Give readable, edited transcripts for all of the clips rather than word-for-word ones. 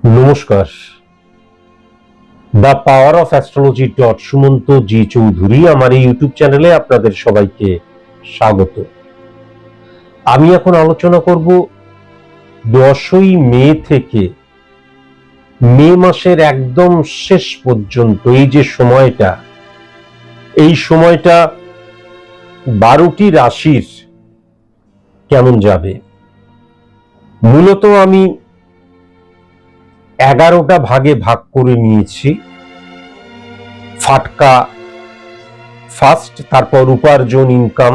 নমস্কার। The power of astrology Sumanta ji Chowdhury আমার এই ইউটিউব চ্যানেলে আপনাদের সবাইকে স্বাগত। আমি এখন আলোচনা করব 10ই মে থেকে মে মাসের একদম শেষ পর্যন্ত এই যে সময়টা, এই সময়টা 12টি রাশির কেমন যাবে। মূলত আমি 11টা ভাগে ভাগ করে নিয়েছি। ফাটকা ফার্স্ট, তারপর উপার্জন, ইনকাম,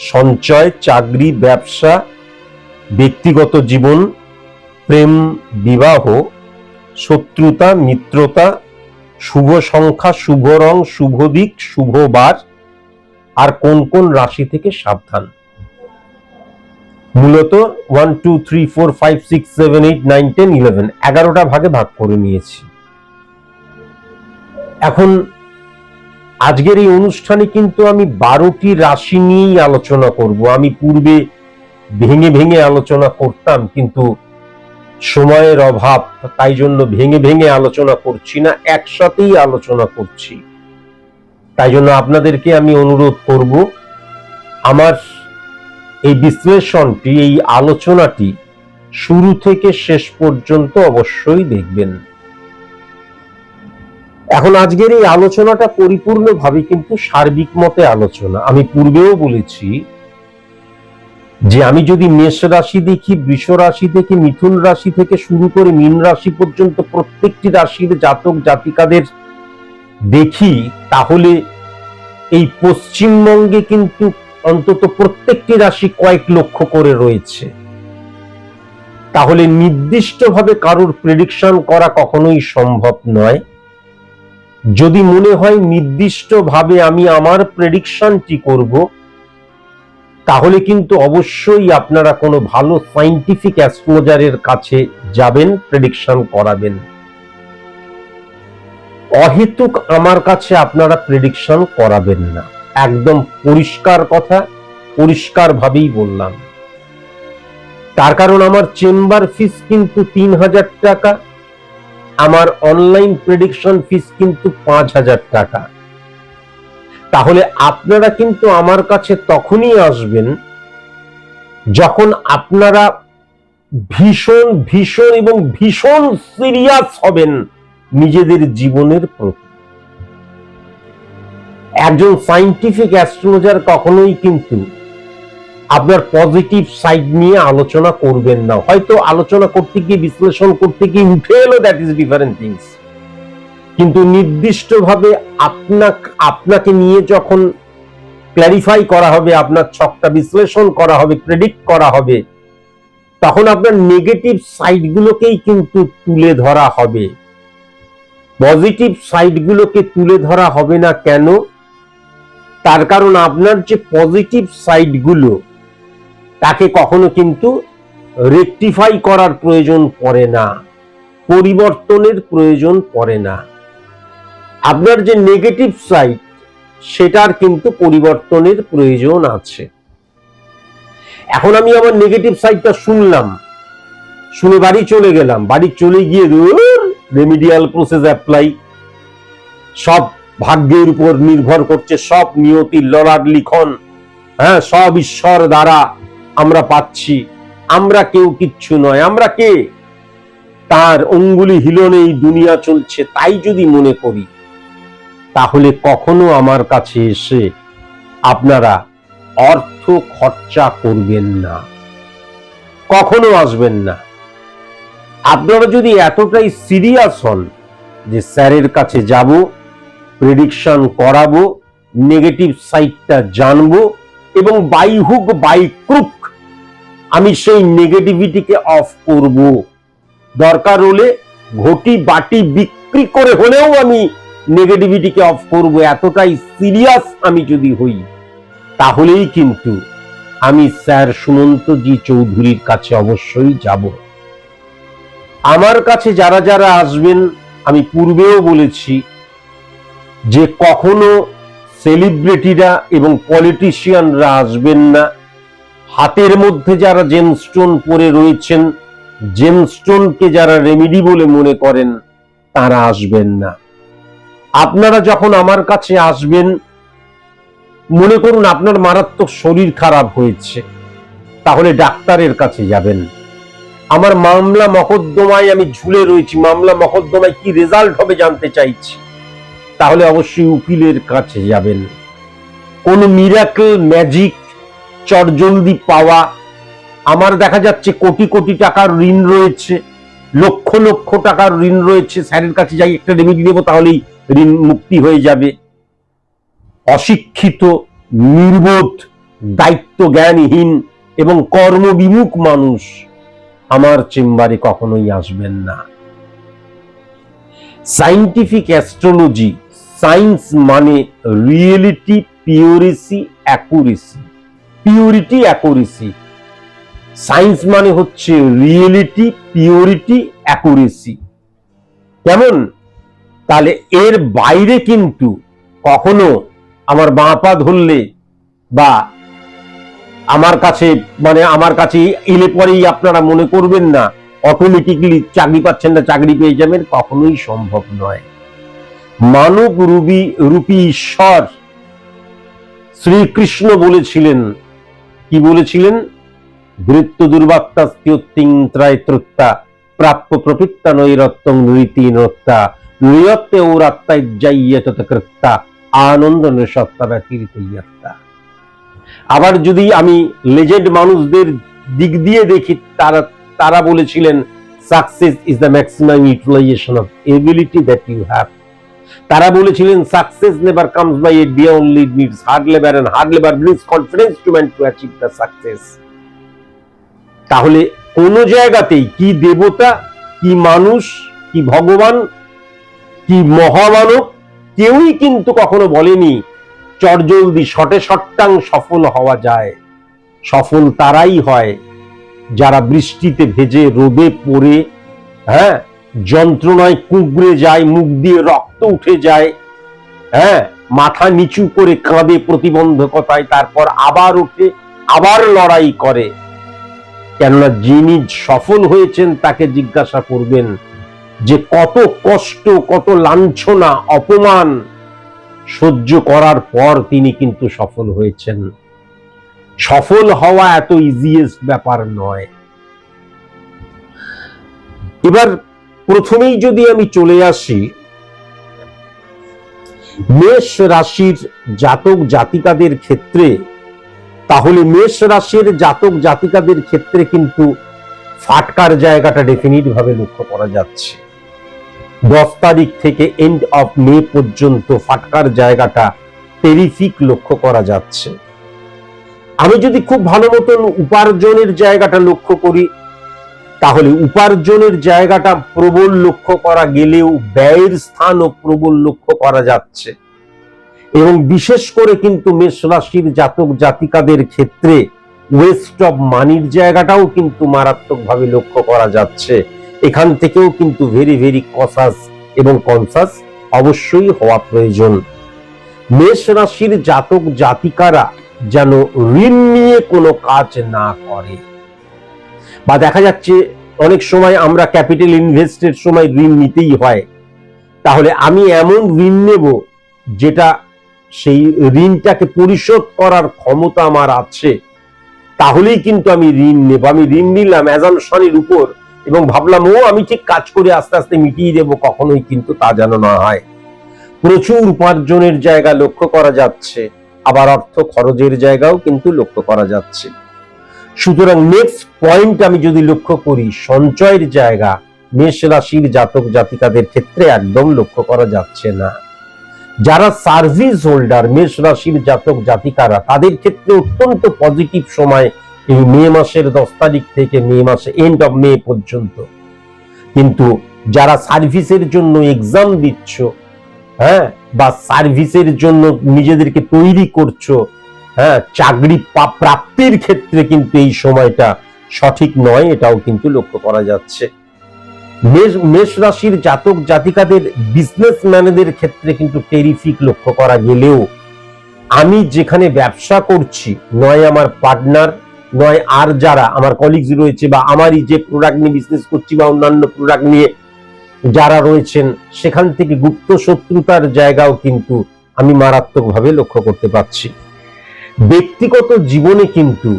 সঞ্চয়, চাকরি, ব্যবসা, ব্যক্তিগত জীবন, প্রেম, বিবাহ, শত্রুতা, মিত্রতা, শুভ সংখ্যা, শুভ রং, শুভ দিক, শুভ বার, আর কোন কোন রাশি থেকে সাবধান। মূলত 1 2 3 4 5 6 7 8 9 10 11 11টা ভাগে ভাগ করে নিয়েছি। এখন আজকের এই অনুষ্ঠানে কিন্তু আমি 12টি রাশি নিয়েই আলোচনা করব। আমি পূর্বে ভেঙে ভেঙে আলোচনা করতাম, কিন্তু সময়ের অভাব, তাই জন্য ভেঙে ভেঙে আলোচনা করছি না, একসাথেই আলোচনা করছি। তাই জন্য আপনাদেরকে আমি অনুরোধ করব, আমার এই বিশ্লেষণটি, এই আলোচনাটি শুরু থেকে শেষ পর্যন্ত অবশ্যই দেখবেন। এখন আজকের এই আলোচনাটা পরিপূর্ণভাবে কিন্তু সার্বিক মতে আলোচনা। আমি পূর্বেও বলেছি যে আমি যদি মেষ রাশি দেখি, বৃষ রাশি থেকে, মিথুন রাশি থেকে শুরু করে মীন রাশি পর্যন্ত প্রত্যেকটি রাশির জাতক জাতিকাদের দেখি, তাহলে এই পশ্চিমবঙ্গে কিন্তু অন্তত প্রত্যেকটি রাশি কয়েক লক্ষ করে রয়েছে। তাহলে নির্দিষ্টভাবে কারোর প্রেডিকশন করা কখনোই সম্ভব নয়। যদি মনে হয় নির্দিষ্টভাবে আমি আমার প্রেডিকশনটি করব, তাহলে কিন্তু অবশ্যই আপনারা কোনো ভালো সায়েন্টিফিক অ্যাস্ট্রোলজারের কাছে যাবেন, প্রেডিকশন করাবেন। অহেতুক আমার কাছে আপনারা প্রেডিকশন করাবেন না, একদম পরিষ্কার কথা, পরিষ্কার ভাবেই বললাম। তার কারণ আমার চেম্বার ফিস কিন্তু 3000 টাকা, আমার অনলাইন প্রেডিকশন ফিস কিন্তু 5000 টাকা। তাহলে আপনারা কিন্তু আমার কাছে তখনই আসবেন যখন আপনারা ভীষণ ভীষণ এবং ভীষণ সিরিয়াস হবেন নিজেদের জীবনের প্রতি। একজন সায়েন্টিফিক অ্যাস্ট্রোলজার কখনোই কিন্তু আপনার পজিটিভ সাইড নিয়ে আলোচনা করবেন না। হয়তো আলোচনা করতে গিয়ে, বিশ্লেষণ করতে গিয়ে উঠে এলো, দ্যাট ইজ ডিফারেন্ট থিংস। কিন্তু নির্দিষ্টভাবে আপনাকে নিয়ে যখন ক্ল্যারিফাই করা হবে, আপনার ছকটা বিশ্লেষণ করা হবে, প্রেডিক্ট করা হবে, তখন আপনার নেগেটিভ সাইডগুলোকেই কিন্তু তুলে ধরা হবে। পজিটিভ সাইডগুলোকে তুলে ধরা হবে না। কেন? তার কারণ আপনার যে পজিটিভ সাইডগুলো, তাকে কখনো কিন্তু রেকটিফাই করার প্রয়োজন পড়ে না, পরিবর্তনের প্রয়োজন পড়ে না। আপনার যে নেগেটিভ সাইড, সেটার কিন্তু পরিবর্তনের প্রয়োজন আছে। এখন আমি আমার নেগেটিভ সাইডটা শুনলাম, শুনে বাড়ি চলে গেলাম, বাড়ি চলে গিয়ে রেমিডিয়াল প্রসেস অ্যাপ্লাই, সব ভাগ্যের উপর নির্ভর করছে, সব নিয়তি লড়ার লিখন, হ্যাঁ, সব ঈশ্বর দ্বারা আমরা পাচ্ছি, আমরা কেউ কিচ্ছু নয়, আমরা কে, তার অঙ্গুলি হিলনেই দুনিয়া চলছে, তাই যদি মনে করি, তাহলে কখনো আমার কাছে এসে আপনারা অর্থ খরচা করবেন না, কখনো আসবেন না। আপনারা যদি এতটাই সিরিয়াস হন যে স্যারের কাছে যাব, প্রেডিকশন করাবো, নেগেটিভ সাইডটা জানবো, এবং বাই হুক বাই ক্রুক আমি সেই নেগেটিভিটিকে অফ করব, দরকার হলে ঘটি বাটি বিক্রি করে হলেও আমি নেগেটিভিটিকে অফ করব, এতটাই সিরিয়াস আমি যদি হই, তাহলেই কিন্তু আমি স্যার সুমন্ত জি চৌধুরীর কাছে অবশ্যই যাব। আমার কাছে যারা যারা আসবেন, আমি পূর্বেও বলেছি যে কখনো সেলিব্রিটিরা এবং পলিটিশিয়ানরা আসবেন না। হাতের মধ্যে যারা জেমস্টোন পরে রয়েছেন, জেমস্টোনকে যারা রেমেডি বলে মনে করেন তারা আসবেন না। আপনারা যখন আমার কাছে আসবেন, মনে করুন আপনার মারাত্মক শরীর খারাপ হয়েছে, তাহলে ডাক্তারের কাছে যাবেন। আমার মামলা মকদ্দমায় আমি ঝুলে রয়েছি, মামলা মকদ্দমায় কি রেজাল্ট হবে জানতে চাইছি, তাহলে অবশ্যই উকিলের কাছে যাবেন। কোন মিরাকেল ম্যাজিক চটজলদি পাওয়া, আমার দেখা যাচ্ছে কোটি কোটি টাকার ঋণ রয়েছে, লক্ষ লক্ষ টাকার ঋণ রয়েছে, স্যারের কাছে যাই একটা রেমেডি নেব তাহলেই ঋণ মুক্তি হয়ে যাবে। অশিক্ষিত, নির্বোধ, দায়িত্ব জ্ঞানহীন এবং কর্মবিমুখ মানুষ আমার চেম্বারে কখনোই আসবেন না। সায়েন্টিফিক অ্যাস্ট্রোলজি, সায়েন্স মানে reality, purity, accuracy. Purity, accuracy. Science মানে হচ্ছে রিয়েলিটি, পিওরিটি, অ্যাকুরেসি। কেমন? তাহলে এর বাইরে কিন্তু কখনো আমার বাঁ পা ধরলে বা আমার কাছে এলে পরেই আপনারা মনে করবেন না অটোমেটিকলি চাকরি পাচ্ছেন না, চাকরি পেয়ে যাবেন, কখনোই সম্ভব নয়। মানব রূপী ঈশ্বর শ্রীকৃষ্ণ বলেছিলেন, কি বলেছিলেন? বৃত্ত দুর্বাত্তাস্তিং ত্রায়ত্রত্তা প্রাপ্য প্রপিত্তা নৈরত্তং নৃতি নত্তা নৃয়ত্তে ঔরাত্তা ইজ্জাইয়তকৃত্তা আনন্দ নৃসত্তা ব্যতিরিতইয়াত্তা। আবার যদি আমি লেজেন্ড মানুষদের দিক দিয়ে দেখি, তারা বলেছিলেন success is the maximum utilization of ability that you have. তারা বলেছিলেন success never comes by a day, only it needs hard labour, and hard labour brings confidence to man to achieve the success. তাহলে কোন জায়গাতেই কি দেবতা, কি মানুষ, কি ভগবান, কি মহামানব, কেউই কিন্তু কখনো বলেনি চটজলদি শটে শট্টাং সফল হওয়া যায়। সফল তারাই হয় যারা বৃষ্টিতে ভেজে, রোদে পড়ে, যন্ত্রণায় কুঁকড়ে যায়, মুখ দিয়ে রক্ত উঠে যায়, মাথা নিচু করে কাঁদে প্রতিবন্ধকতায়, তারপর আবার উঠে আবার লড়াই করে। কেননা যিনি সফল হয়েছেন তাকে জিজ্ঞাসা করবেন যে কত কষ্ট, কত লাঞ্ছনা, অপমান সহ্য করার পর তিনি কিন্তু সফল হয়েছেন। সফল হওয়া এত ইজিয়েস্ট ব্যাপার নয়। এবার প্রথমেই যদি আমি চলে আসি মেষ রাশির জাতক জাতিকাদের ক্ষেত্রে, তাহলে মেষ রাশির জাতক জাতিকাদের ক্ষেত্রে কিন্তু ফাটকার জায়গাটা ডেফিনিট ভাবে লক্ষ্য করা যাচ্ছে। 10 তারিখ থেকে এন্ড অফ মে পর্যন্ত ফাটকার জায়গাটা টেরিফিক লক্ষ্য করা যাচ্ছে। আমি যদি খুব ভালো মতন উপার্জনের জায়গাটা লক্ষ্য করি, তাহলে উপার্জনের জায়গাটা প্রবল লক্ষ্য করা গেলেও ব্যয়ের স্থানও প্রবল লক্ষ্য করা যাচ্ছে। এবং বিশেষ করে কিন্তু মেষ রাশির জাতক জাতিকাদের ক্ষেত্রে ওয়েস্ট অফ মানির জায়গাটাও কিন্তু মারাত্মকভাবে লক্ষ্য করা যাচ্ছে। এখান থেকেও কিন্তু ভেরি ভেরি কসাস এবং কনসাস অবশ্যই হওয়া প্রয়োজন। মেষ রাশির জাতক জাতিকারা যেন ঋণ নিয়ে কোনো কাজ না করে, বা দেখা যাচ্ছে অনেক সময় আমরা ক্যাপিটাল ইনভেস্টের সময় ঋণ নিতেই হয়। তাহলে আমি এমন ঋণ নেব যেটা সেই ঋণটাকে পরিশোধ করার ক্ষমতা আমার আছে, তাহলেই কিন্তু আমি ঋণ নেব। আমি ঋণ নিলাম অ্যাজাম্পশনের উপর এবং ভাবলাম আমি ঠিক কাজ করে আস্তে আস্তে মিটিয়ে দেবো, কখনোই কিন্তু তা যেন না হয়। প্রচুর উপার্জনের জায়গা লক্ষ্য করা যাচ্ছে, আবার অর্থ খরচের জায়গাও কিন্তু লক্ষ্য করা যাচ্ছে। সুতরাং নেক্সট পয়েন্ট আমি যদি লক্ষ্য করি, সঞ্চয়ের জায়গা মেষ রাশির জাতক জাতিকাদের ক্ষেত্রে একদম লক্ষ্য করা যাচ্ছে না। যারা সার্ভিস হোল্ডার মেষ রাশির জাতক জাতিকারা, তাদের ক্ষেত্রে অত্যন্ত পজিটিভ সময় এই মে মাসের 10 তারিখ থেকে মে মাসে এন্ড অফ মে পর্যন্ত। কিন্তু যারা সার্ভিসের জন্য এক্সাম দিচ্ছ, বা সার্ভিসের জন্য নিজেদেরকে তৈরি করছো, চাকরি প্রাপ্তির ক্ষেত্রে কিন্তু এই সময়টা সঠিক নয়, এটাও কিন্তু লক্ষ্য করা যাচ্ছে। মেষ রাশির জাতক জাতিকাদের বিজনেসম্যানদের ক্ষেত্রে কিন্তু টেরিফিক লক্ষ্য করা গেলেও আমি যেখানে ব্যবসা করছি, নয় আমার পার্টনার, নয় আর যারা আমার কলিগস রয়েছে বা আমারই যে প্রোডাক্ট নিয়ে বিজনেস করছি বা অন্যান্য প্রোডাক্ট নিয়ে যারা রয়েছেন, সেখান থেকে গুপ্ত শত্রুতার জায়গাও কিন্তু আমি মারাত্মকভাবে লক্ষ্য করতে পারছি। ব্যক্তিগত জীবনে কিন্তু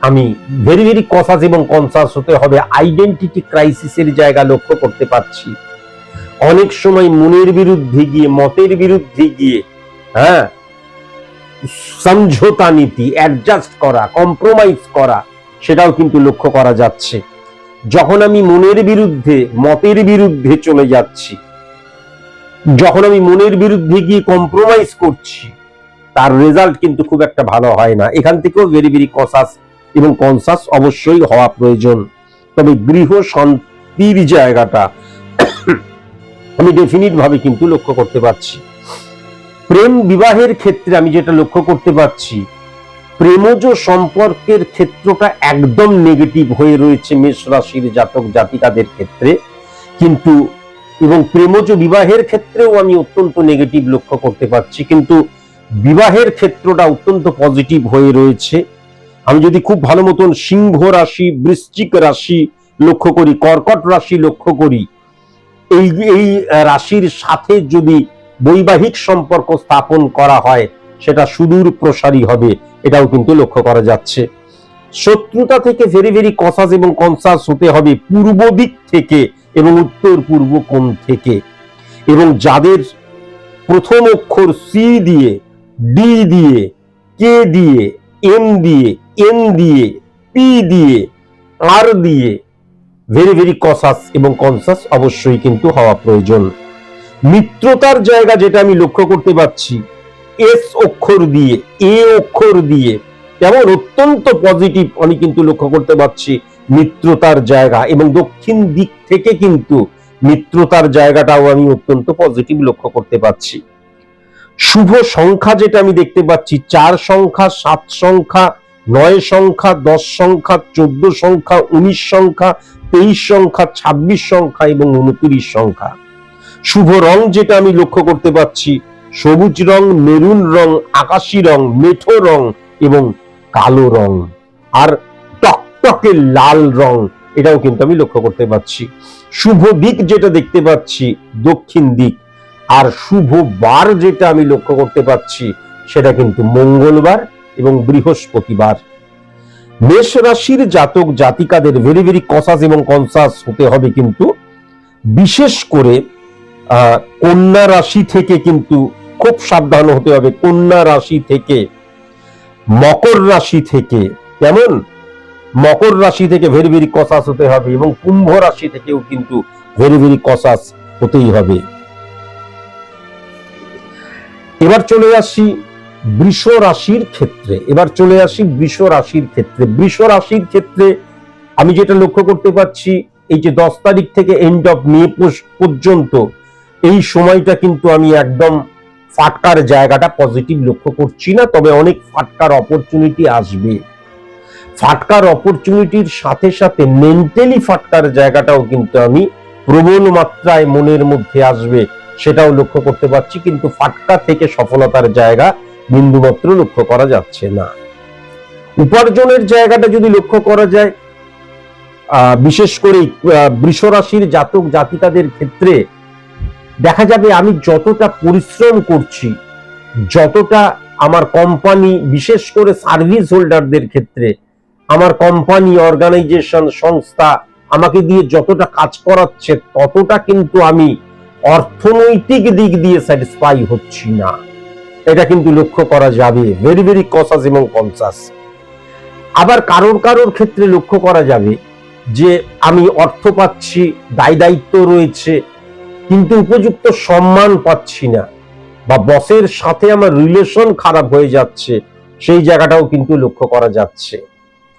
আমি ভেরি ভেরি কসাস এবং কনসাস হতে হবে। আইডেন্টিটি ক্রাইসিসের জায়গা লক্ষ্য করতে পারছি। অনেক সময় মনের বিরুদ্ধে গিয়ে, মতের বিরুদ্ধে গিয়ে সমঝোতা নীতি, অ্যাডজাস্ট করা, কম্প্রোমাইজ করা, সেটাও কিন্তু লক্ষ্য করা যাচ্ছে। যখন আমি মনের বিরুদ্ধে, মতের বিরুদ্ধে চলে যাচ্ছি, যখন আমি মনের বিরুদ্ধে গিয়ে কম্প্রোমাইজ করছি, তার রেজাল্ট কিন্তু খুব একটা ভালো হয় না। এখান থেকেও ভেরি ভেরি কসাস এবং কনসাস অবশ্যই হওয়া প্রয়োজন। তবে গৃহ শান্তির জায়গাটা আমি ডেফিনিট ভাবে কিন্তু লক্ষ্য করতে পারছি। প্রেম বিবাহের ক্ষেত্রে আমি যেটা লক্ষ্য করতে পারছি, প্রেমজ সম্পর্কের ক্ষেত্রটা একদম নেগেটিভ হয়ে রয়েছে মেষ রাশির জাতক জাতিকাদের ক্ষেত্রে, কিন্তু এবং প্রেমজ বিবাহের ক্ষেত্রেও আমি অত্যন্ত নেগেটিভ লক্ষ্য করতে পারছি, কিন্তু বিবাহের ক্ষেত্রটা অত্যন্ত পজিটিভ হয়ে রয়েছে। আমি যদি খুব ভালো মতন সিংহ রাশি, বৃশ্চিক রাশি লক্ষ্য করি, কর্কট রাশি লক্ষ্য করি, এই রাশির সাথে যদি বৈবাহিক সম্পর্ক স্থাপন করা হয়, সেটা সুদূর প্রসারী হবে, এটাও কিন্তু লক্ষ্য করা যাচ্ছে। শত্রুতা থেকে ভেরি ভেরি কসাস এবং কনসাস হতে হবে পূর্ব দিক থেকে এবং উত্তর পূর্ব কোণ থেকে। এবং যাদের প্রথম অক্ষর সি দিয়ে, ডি দিয়ে, কে দিয়ে, এম দিয়ে, এন দিয়ে, পি দিয়ে, আর দিয়ে ভেরি ভেরি কসাস এবং কনসাস অবশ্যই কিন্তু হওয়া প্রয়োজন। মিত্রতার জায়গা যেটা আমি লক্ষ্য করতে পারছি, এস অক্ষর দিয়ে, এ অক্ষর দিয়ে, যেমন অত্যন্ত পজিটিভ আমি কিন্তু লক্ষ্য করতে পারছি মিত্রতার জায়গা, এবং দক্ষিণ দিক থেকে কিন্তু মিত্রতার জায়গাটাও আমি অত্যন্ত পজিটিভ লক্ষ্য করতে পারছি। শুভ সংখ্যা যেটা আমি দেখতে পাচ্ছি, 4 সংখ্যা, 7 সংখ্যা, 9 সংখ্যা, 10 সংখ্যা, 14 সংখ্যা, 19 সংখ্যা, 23 সংখ্যা, 26 সংখ্যা এবং 29 সংখ্যা। শুভ রং যেটা আমি লক্ষ্য করতে পারছি, সবুজ রং, মেরুন রং, আকাশী রং, মেঠো রং এবং কালো রং, আর টকটকে লাল রং, এটাও কিন্তু আমি লক্ষ্য করতে পারছি। শুভ দিক যেটা দেখতে পাচ্ছি, দক্ষিণ দিক। আর শুভ বার যেটা আমি লক্ষ্য করতে পারছি, সেটা কিন্তু মঙ্গলবার এবং বৃহস্পতিবার। মেষ রাশির জাতক জাতিকাদের ভেরি ভেরি কসাস এবং কনসাস হতে হবে, কিন্তু বিশেষ করে কন্যা রাশি থেকে কিন্তু খুব সাবধান হতে হবে। কন্যা রাশি থেকে, মকর রাশি থেকে, কেমন মকর রাশি থেকে ভেরি ভেরি কসাস হতে হবে, এবং কুম্ভ রাশি থেকেও কিন্তু ভেরি ভেরি কসাস হতেই হবে। এবার চলে আসি বৃষ রাশির ক্ষেত্রে। বৃষ রাশির ক্ষেত্রে আমি যেটা লক্ষ্য করতে পারছি, এই যে 10 তারিখ থেকে এন্ড অফ মে পর্যন্ত এই সময়টা কিন্তু আমি একদম ফাটকার জায়গাটা পজিটিভ লক্ষ্য করছি না, তবে অনেক ফাটকার অপরচুনিটি আসবে। ফাটকার অপরচুনিটির সাথে সাথে মেন্টালি ফাটকার জায়গাটাও কিন্তু আমি প্রবল মাত্রায় মনের মধ্যে আসবে, সেটাও লক্ষ্য করতে পারছি, কিন্তু ফাটকা থেকে সফলতার জায়গা বিন্দুমাত্র লক্ষ্য করা যাচ্ছে না। উপার্জনের জায়গাটা যদি লক্ষ্য করা যায়, বিশেষ করে বৃষ রাশির জাতক জাতিকাদের ক্ষেত্রে দেখা যাবে আমি যতটা পরিশ্রম করছি, যতটা আমার কোম্পানি, বিশেষ করে সার্ভিস হোল্ডারদের ক্ষেত্রে আমার কোম্পানি, অর্গানাইজেশন, সংস্থা আমাকে দিয়ে যতটা কাজ করাচ্ছে, ততটা কিন্তু আমি অর্থনৈতিক দিক দিয়ে স্যাটিসফাই হচ্ছি না, এটা কিন্তু লক্ষ্য করা যাবে। ভেরি ভেরি কসাস এবং কনসাস। আবার কারোর ক্ষেত্রে লক্ষ্য করা যাবে যে আমি অর্থ পাচ্ছি, দায় দায়িত্ব রয়েছে, কিন্তু উপযুক্ত সম্মান পাচ্ছি না, বা বসের সাথে আমার রিলেশন খারাপ হয়ে যাচ্ছে, সেই জায়গাটাও কিন্তু লক্ষ্য করা যাচ্ছে।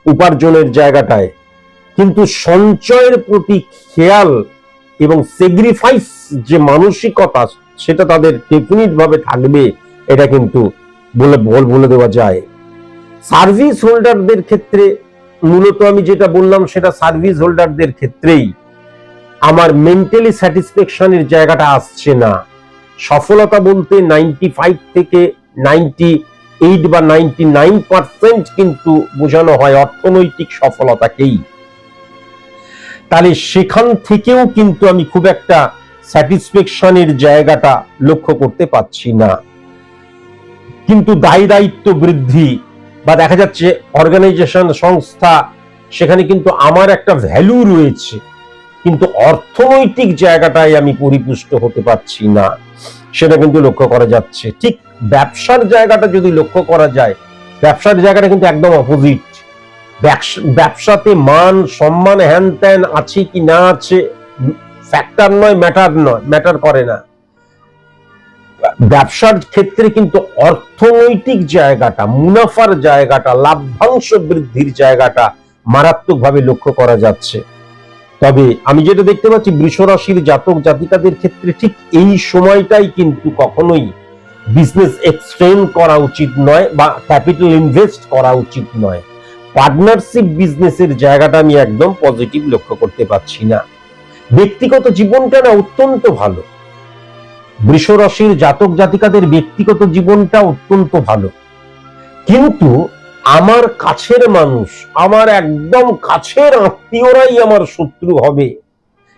উপার্জনের জায়গাটায় কিন্তু সঞ্চয়ের প্রতি খেয়াল এবং স্যাক্রিফাইস যে মানসিকতা, সেটা তাদের ডেফিনিট ভাবে থাকবে, এটা কিন্তু বলে দেওয়া যায়। সার্ভিস হোল্ডারদের ক্ষেত্রে মূলত আমি যেটা বললাম, সেটা সার্ভিস হোল্ডারদের ক্ষেত্রেই আমার মেন্টালি স্যাটিসফ্যাকশনের জায়গাটা আসছে না। সফলতা বলতে 95 থেকে 90 98 বা 99% কিন্তু বোঝানো হয় অর্থনৈতিক সফলতাকেই। তাহলে সেখান থেকেও কিন্তু আমি খুব একটা স্যাটিসফ্যাকশনের জায়গাটা লক্ষ্য করতে পারছি না। কিন্তু দায় দায়িত্ব বৃদ্ধি বা দেখা যাচ্ছে অর্গানাইজেশন, সংস্থা, সেখানে কিন্তু আমার একটা ভ্যালু রয়েছে, কিন্তু অর্থনৈতিক জায়গাটায় আমি পরিপুষ্ট হতে পারছি না, সেটা কিন্তু লক্ষ্য করা যাচ্ছে। ঠিক ব্যবসার জায়গাটা যদি লক্ষ্য করা যায়, ব্যবসার জায়গাটা কিন্তু একদম অপোজিট। ব্যবসাতে মান সম্মান হ্যান ত্যান আছে কি না আছে ফ্যাক্টর নয়, ম্যাটার করে না। ব্যবসার ক্ষেত্রে কিন্তু অর্থনৈতিক জায়গাটা, মুনাফার জায়গাটা, লাভ্যাংশ বৃদ্ধির জায়গাটা মারাত্মকভাবে লক্ষ্য করা যাচ্ছে। তবে আমি যেটা দেখতে পাচ্ছি, বৃষ রাশির জাতক জাতিকাদের ক্ষেত্রে ঠিক এই সময়টাই কিন্তু কখনোই বিজনেস এক্সটেন্ড করা উচিত নয় বা ক্যাপিটাল ইনভেস্ট করা উচিত নয়। পার্টনারশিপ বিজনেসের জায়গাটা আমি একদম পজিটিভ লক্ষ্য করতে পারছি না। ব্যক্তিগত জীবনটা না অত্যন্ত ভালো, বৃষ রাশির জাতক জাতিকাদের ব্যক্তিগত জীবনটা অত্যন্ত ভালো, কিন্তু আমার কাছের মানুষ, আমার একদম কাছের আত্মীয়রাই আমার শত্রু হবে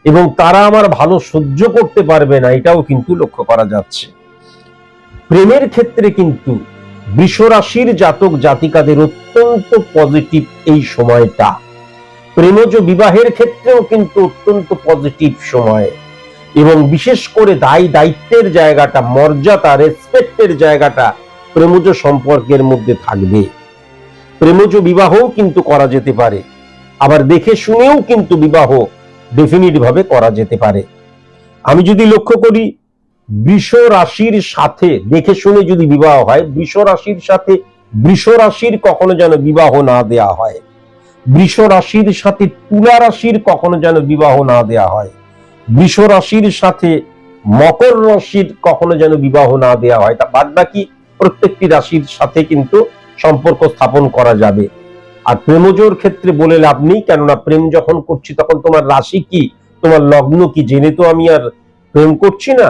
এবং তারা আমার ভালো সহ্য করতে পারবে না, এটাও কিন্তু লক্ষ্য করা যাচ্ছে। প্রেমের ক্ষেত্রে কিন্তু বৃষ রাশির জাতক জাতিকাদের অত্যন্ত পজিটিভ এই সময়টা। প্রেমজ বিবাহের ক্ষেত্রেও কিন্তু অত্যন্ত পজিটিভ সময়, এবং বিশেষ করে দায় দায়িত্বের জায়গাটা, মর্যাদা, রেসপেক্টের জায়গাটা প্রেমজ সম্পর্কের মধ্যে থাকবে। প্রেমজ বিবাহও কিন্তু করা যেতে পারে, আবার দেখে শুনেও কিন্তু বিবাহ ডেফিনিট ভাবে করা যেতে পারে। আমি যদি লক্ষ্য করি, বৃষ রাশির সাথে দেখে শুনে যদি বিবাহ হয়, বৃষ রাশির সাথে বৃষ রাশির কখনো যেন বিবাহ না দেয়া হয়, বৃষ রাশির সাথে তুলা রাশির কখনো যেন বিবাহ না দেয়া হয়, বৃষ রাশির সাথে মকর রাশির কখনো যেন বিবাহ না দেয়া হয়। তা বাদ বাকি প্রত্যেকটি রাশির সাথে কিন্তু সম্পর্ক স্থাপন করা যাবে। আর প্রেমজোর ক্ষেত্রে বলে লাভ নেই, কেননা প্রেম যখন করছি তখন তোমার রাশি কি, তোমার লগ্ন কি জেনে তো আমি আর প্রেম করছি না।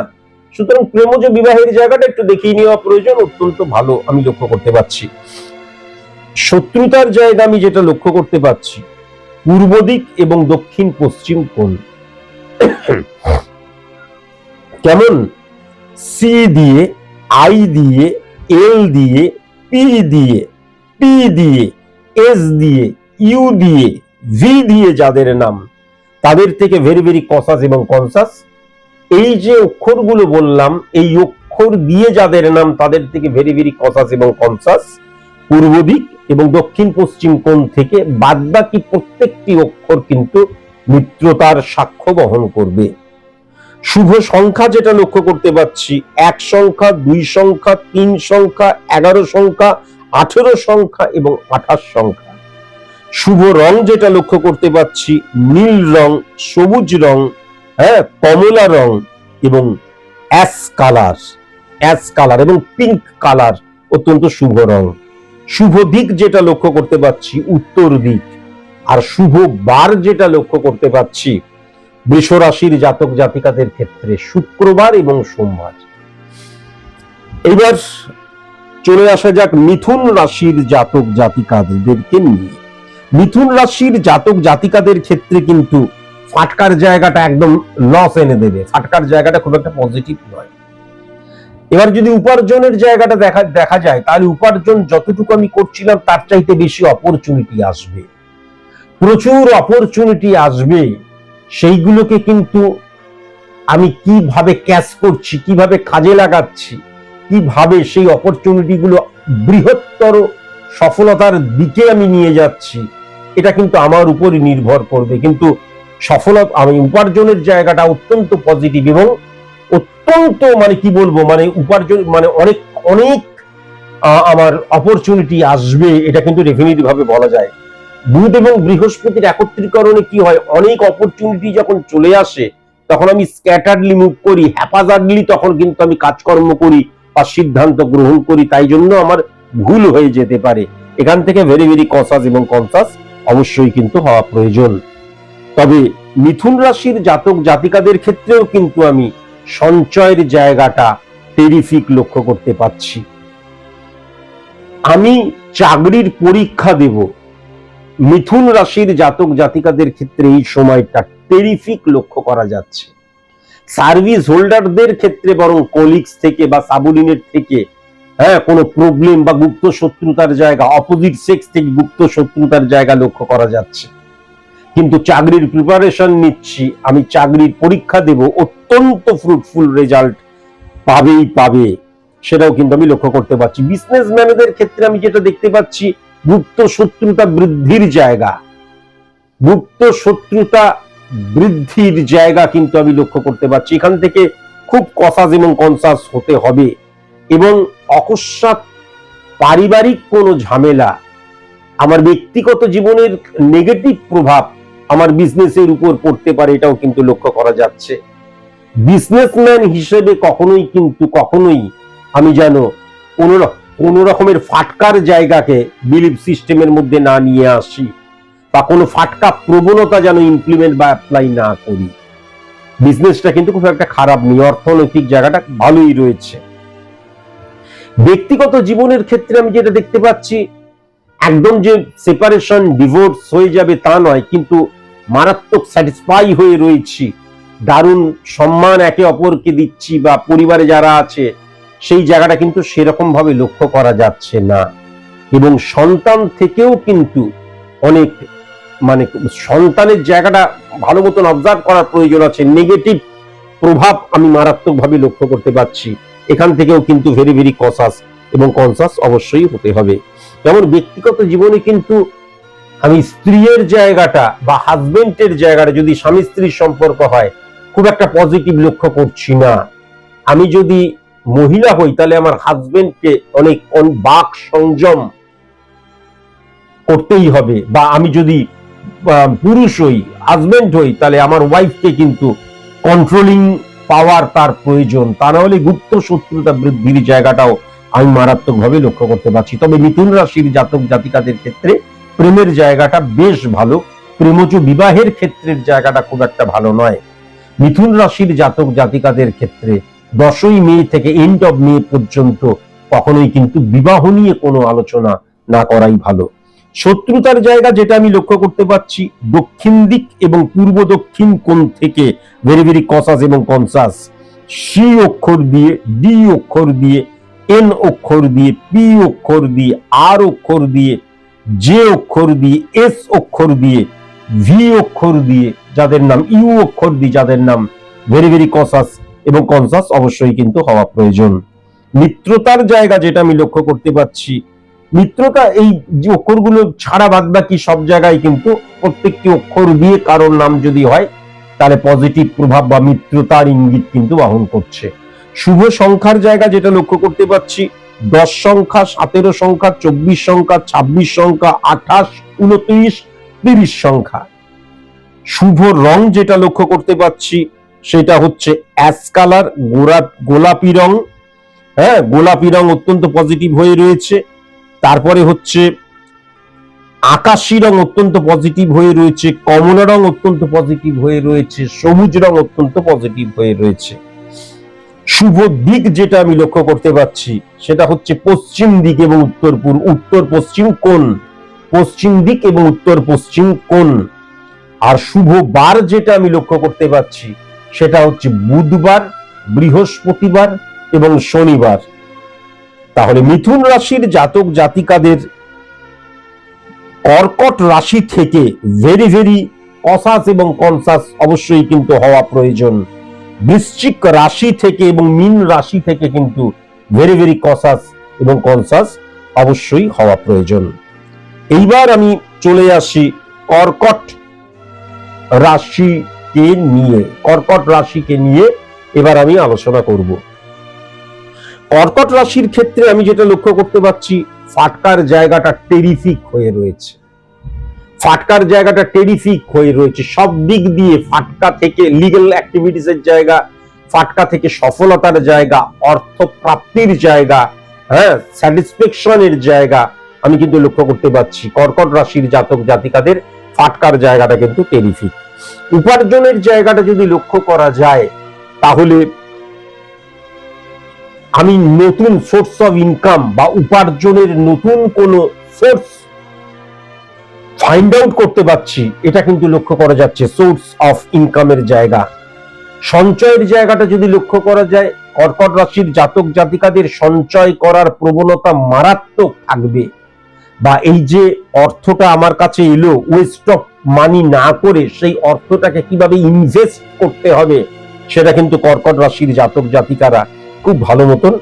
সুতরাং প্রেমজ বিবাহের জায়গাটা একটু দেখিয়ে নেওয়া প্রয়োজন, অত্যন্ত ভালো আমি লক্ষ্য করতে পারছি। শত্রুতার জায়গা আমি যেটা লক্ষ্য করতে পারছি, পূর্ব দিক এবং দক্ষিণ পশ্চিম কোণ। কেমন? সি দিয়ে, আই দিয়ে, এল দিয়ে, পি দিয়ে, পি দিয়ে, এস দিয়ে, ইউ দিয়ে, ভি দিয়ে যাদের নাম, তাদের থেকে ভেরি ভেরি কসাস এবং কনসাস। এই যে অক্ষরগুলো বললাম, এই অক্ষর দিয়ে যাদের নাম, তাদের থেকে ভেরি ভেরি কসাস এবং কনসাস। পূর্ব দিক এবং দক্ষিণ পশ্চিম কোণ থেকে বাদবাকি প্রত্যেকটি অক্ষর কিন্তু মিত্রতার সাক্ষ্য বহন করবে। শুভ সংখ্যা যেটা লক্ষ্য করতে পারছি, 1 সংখ্যা, 2 সংখ্যা, 3 সংখ্যা, 11 সংখ্যা, 18 সংখ্যা এবং 28 সংখ্যা। শুভ রং যেটা লক্ষ্য করতে পারছি, নীল রং, সবুজ রং, কমলা রং এবং অ্যাশ কালার এবং পিঙ্ক কালার অত্যন্ত শুভ রং। শুভ দিক যেটা লক্ষ্য করতে পারছি, উত্তর দিক। আর শুভ বার যেটা লক্ষ্য করতে পারছি বৃষ রাশির জাতক জাতিকাদের ক্ষেত্রে শুক্রবার এবং সোমবার। এবার চলে আসা যাক মিথুন রাশির জাতক জাতিকাদেরকে নিয়ে। মিথুন রাশির জাতক জাতিকাদের ক্ষেত্রে কিন্তু ফাটকার জায়গাটা একদম লস এনে দেবে, ফাটকার জায়গাটা খুব একটা পজিটিভ নয়। এবার যদি উপার্জনের জায়গাটা দেখা যায়, তাহলে উপার্জন যতটুকু আমি করছিলাম তার চাইতে বেশি অপরচুনিটি আসবে, প্রচুর অপরচুনিটি আসবে। সেইগুলোকে কিন্তু আমি কিভাবে ক্যাচ করছি, কিভাবে কাজে লাগাচ্ছি, কিভাবে সেই অপরচুনিটি গুলো বৃহত্তর সফলতার দিকে আমি নিয়ে যাচ্ছি, এটা কিন্তু আমার উপরই নির্ভর করবে। কিন্তু সফলতা, আমি উপার্জনের জায়গাটা অত্যন্ত পজিটিভ এবং অত্যন্ত কি বলবো, উপার্জন অনেক অনেক আমার অপরচুনিটি আসবে, এটা কিন্তু ডেফিনিটলি ভাবে বলা যায়। বুধ এবং বৃহস্পতির একত্রীকরণে কি হয়, অনেক অপরচুনিটি যখন চলে আসে তখন আমি স্ক্যাটারলি মুভ করি, হ্যাপাজার্ডলি তখন কিন্তু আমি কাজকর্ম করি বা সিদ্ধান্ত গ্রহণ করি, তাই জন্য আমার ভুল হয়ে যেতে পারে। এখান থেকে ভেরি ভেরি কনসাস এবং কনসাস অবশ্যই কিন্তু হওয়া প্রয়োজন। তবে মিথুন রাশির জাতক জাতিকাদের ক্ষেত্রেও কিন্তু আমি সঞ্চয়ের জায়গাটা টেরিফিক লক্ষ্য করতে পারছি। আমি চাকরির পরীক্ষা দেব, মিথুন রাশির জাতক জাতিকাদের ক্ষেত্রে এই সময়টা টেরিফিক লক্ষ্য করা যাচ্ছে। সার্ভিস হোল্ডারদের ক্ষেত্রে বরং কলিগস থেকে বা সাবঅর্ডিনেট থেকে কোনো প্রবলেম বা গুপ্ত শত্রুতার জায়গা, অপোজিট সেক্স থেকে গুপ্ত শত্রুতার জায়গা লক্ষ্য করা যাচ্ছে। কিন্তু চাকরির প্রিপারেশন নিচ্ছি, আমি চাকরির পরীক্ষা দেব, অত্যন্ত ফ্রুটফুল রেজাল্ট পাবে, সেটাও কিন্তু আমি লক্ষ্য করতে পারছি। বিজনেসম্যানদের ক্ষেত্রে আমি যেটা দেখতে পাচ্ছি, গুপ্ত শত্রুতা বৃদ্ধির জায়গা, কিন্তু আমি লক্ষ্য করতে পারছি। এখান থেকে খুব কসাস এবং কনসাস হতে হবে, এবং অকস্মাৎ পারিবারিক কোনো ঝামেলা, আমার ব্যক্তিগত জীবনের নেগেটিভ প্রভাব আমার বিজনেসের উপর পড়তে পারে, এটাও কিন্তু লক্ষ্য করা যাচ্ছে। বিজনেসম্যান হিসেবে কখনোই আমি যেন কোনো রকমের ফাটকার জায়গাকে বিলিভ সিস্টেমের মধ্যে না নিয়ে আসি, বা কোনো ফাটকা প্রবণতা যেন ইমপ্লিমেন্ট বা অ্যাপ্লাই না করি। বিজনেসটা কিন্তু খুব একটা খারাপ নেই, অর্থনৈতিক জায়গাটা ভালোই রয়েছে। ব্যক্তিগত জীবনের ক্ষেত্রে আমি যেটা দেখতে পাচ্ছি, একদম যে সেপারেশন ডিভোর্স হয়ে যাবে তা নয়, কিন্তু মারাত্মক স্যাটিসফাই হয়ে রয়েছি, দারুণ সম্মান একে অপরকে দিচ্ছি, বা পরিবারে যারা আছে সেই জায়গাটা কিন্তু সেরকম ভাবে লক্ষ্য করা যাচ্ছে না। এবং সন্তান থেকেও কিন্তু অনেক সন্তানের জায়গাটা ভালো মতন অবজার্ভ করার প্রয়োজন আছে। নেগেটিভ প্রভাব আমি মারাত্মকভাবে লক্ষ্য করতে পারছি। এখান থেকেও কিন্তু ভেরি ভেরি কসাস এবং কনসাস অবশ্যই হতে হবে। যেমন ব্যক্তিগত জীবনে কিন্তু আমি স্ত্রীর জায়গাটা বা হাজবেন্ডের জায়গাটা, যদি স্বামী স্ত্রীর সম্পর্ক হয়, খুব একটা পজিটিভ লক্ষ্য করছি না। আমি যদি মহিলা হই তাহলে আমার হাজবেন্ডকে অনেক বাক সংযম করতেই হবে, বা আমি যদি পুরুষ হই, হাজবেন্ড হই, তাহলে আমার ওয়াইফকে কিন্তু কন্ট্রোলিং পাওয়ার তার প্রয়োজন, তা না হলে গুপ্ত শত্রুতা বৃদ্ধির জায়গাটাও আমি মারাত্মকভাবে লক্ষ্য করতে পারছি। তবে মিথুন রাশির জাতক জাতিকাদের ক্ষেত্রে প্রেমের জায়গাটা বেশ ভালো, প্রেমজ বিবাহের ক্ষেত্রের জায়গাটা খুব একটা ভালো নয়। মিথুন রাশির জাতক জাতিকাদের ক্ষেত্রে 10ই মে থেকে এন্ড অফ মে পর্যন্ত কখনোই কিন্তু বিবাহ নিয়ে কোনো আলোচনা না করাই ভালো। শত্রুতার জায়গা যেটা আমি লক্ষ্য করতে পারছি, দক্ষিণ দিক এবং পূর্ব দক্ষিণ কোণ থেকে ভেরি ভেরি কসাস এবং কনসাস। সি অক্ষর দিয়ে, ডি অক্ষর দিয়ে, এন অক্ষর দিয়ে, পি অক্ষর দিয়ে, আর অক্ষর দিয়ে, জে অক্ষর দিয়ে, এস অক্ষর দিয়ে, ভি অক্ষর দিয়ে যাদের নাম, ইউ অক্ষর দিয়ে যাদের নাম, ভেরি ভেরি কসাস এবং কনসাস অবশ্যই কিন্তু হওয়া প্রয়োজন। মিত্রতার জায়গা যেটা আমি লক্ষ্য করতে পারছি, মিত্রতা এই যে অক্ষরগুলো ছাড়া বাদ বাকি সব জায়গায় কিন্তু প্রত্যেকটি অক্ষর দিয়ে কারোর নাম যদি হয় তাহলে পজিটিভ প্রভাব বা মিত্রতার ইঙ্গিত কিন্তু বহন করছে। শুভ সংখ্যার জায়গা যেটা লক্ষ্য করতে পারছি, 10 সংখ্যা, 17 সংখ্যা, 24 সংখ্যা, 26 সংখ্যা, 28, 29, 30 সংখ্যা। শুভ রং যেটা লক্ষ্য করতে পারছি সেটা হচ্ছে অ্যাশ কালার, গোলাপি রং। গোলাপি রং অত্যন্ত পজিটিভ হয়ে রয়েছে। তারপরে হচ্ছে আকাশী রং অত্যন্ত পজিটিভ হয়ে রয়েছে, কমলা রং অত্যন্ত পজিটিভ হয়ে রয়েছে, সবুজ রং অত্যন্ত পজিটিভ হয়ে রয়েছে। শুভ দিক যেটা আমি লক্ষ্য করতে পারছি সেটা হচ্ছে পশ্চিম দিক এবং উত্তর পশ্চিম কোণ, পশ্চিম দিক এবং উত্তর পশ্চিম কোণ। আর শুভ বার যেটা আমি লক্ষ্য করতে পারছি সেটা হচ্ছে বুধবার, বৃহস্পতিবার এবং শনিবার। তাহলে মিথুন রাশির জাতক জাতিকাদের কর্কট রাশি থেকে ভেরি ভেরি কসাস এবং কনসাস অবশ্যই কিন্তু হওয়া প্রয়োজন। বৃশ্চিক রাশি থেকে এবং মীন রাশি থেকে কিন্তু ভেরি ভেরি কসাস এবং কনসাস অবশ্যই হওয়া প্রয়োজন। এইবার আমি চলে আসি কর্কট রাশিকে নিয়ে এবার আমি আলোচনা করব। কর্কট রাশির ক্ষেত্রে আমি যেটা লক্ষ্য করতে পারছি, ফাটকার জায়গাটা টেরিফিক হয়ে রয়েছে। ফাটকার জায়গাটা টেরিফিক হয়ে রয়েছে সব দিক দিয়ে। ফাটকা থেকে লিগ্যাল অ্যাক্টিভিটিসের জায়গা, ফাটকা থেকে সফলতার জায়গা, অর্থ প্রাপ্তির জায়গা, স্যাটিসফ্যাকশনের জায়গা আমি কিন্তু লক্ষ্য করতে পারছি। কর্কট রাশির জাতক জাতিকাদের ফাটকার জায়গাটা কিন্তু টেরিফিক। উপার্জনের জায়গাটা যদি লক্ষ্য করা যায় তাহলে আমি নতুন সোর্স অফ ইনকাম বা উপার্জনের নতুন কোন সোর্স ফাইন্ড আউট করতে পারছি, এটা কিন্তু লক্ষ্য করা যাচ্ছে। সোর্স অফ ইনকামের জায়গা, সঞ্চয়ের জায়গাটা যদি লক্ষ্য করা যায়, কর্কট রাশির জাতক জাতিকাদের সঞ্চয় করার প্রবণতা মারাত্মক থাকবে। বা এই যে অর্থটা আমার কাছে এলো, ওয়েস্ট অফ মানি না করে সেই অর্থটাকে কিভাবে ইনভেস্ট করতে হবে, সেটা কিন্তু কর্কট রাশির জাতক জাতিকারা খুব ভালো মতন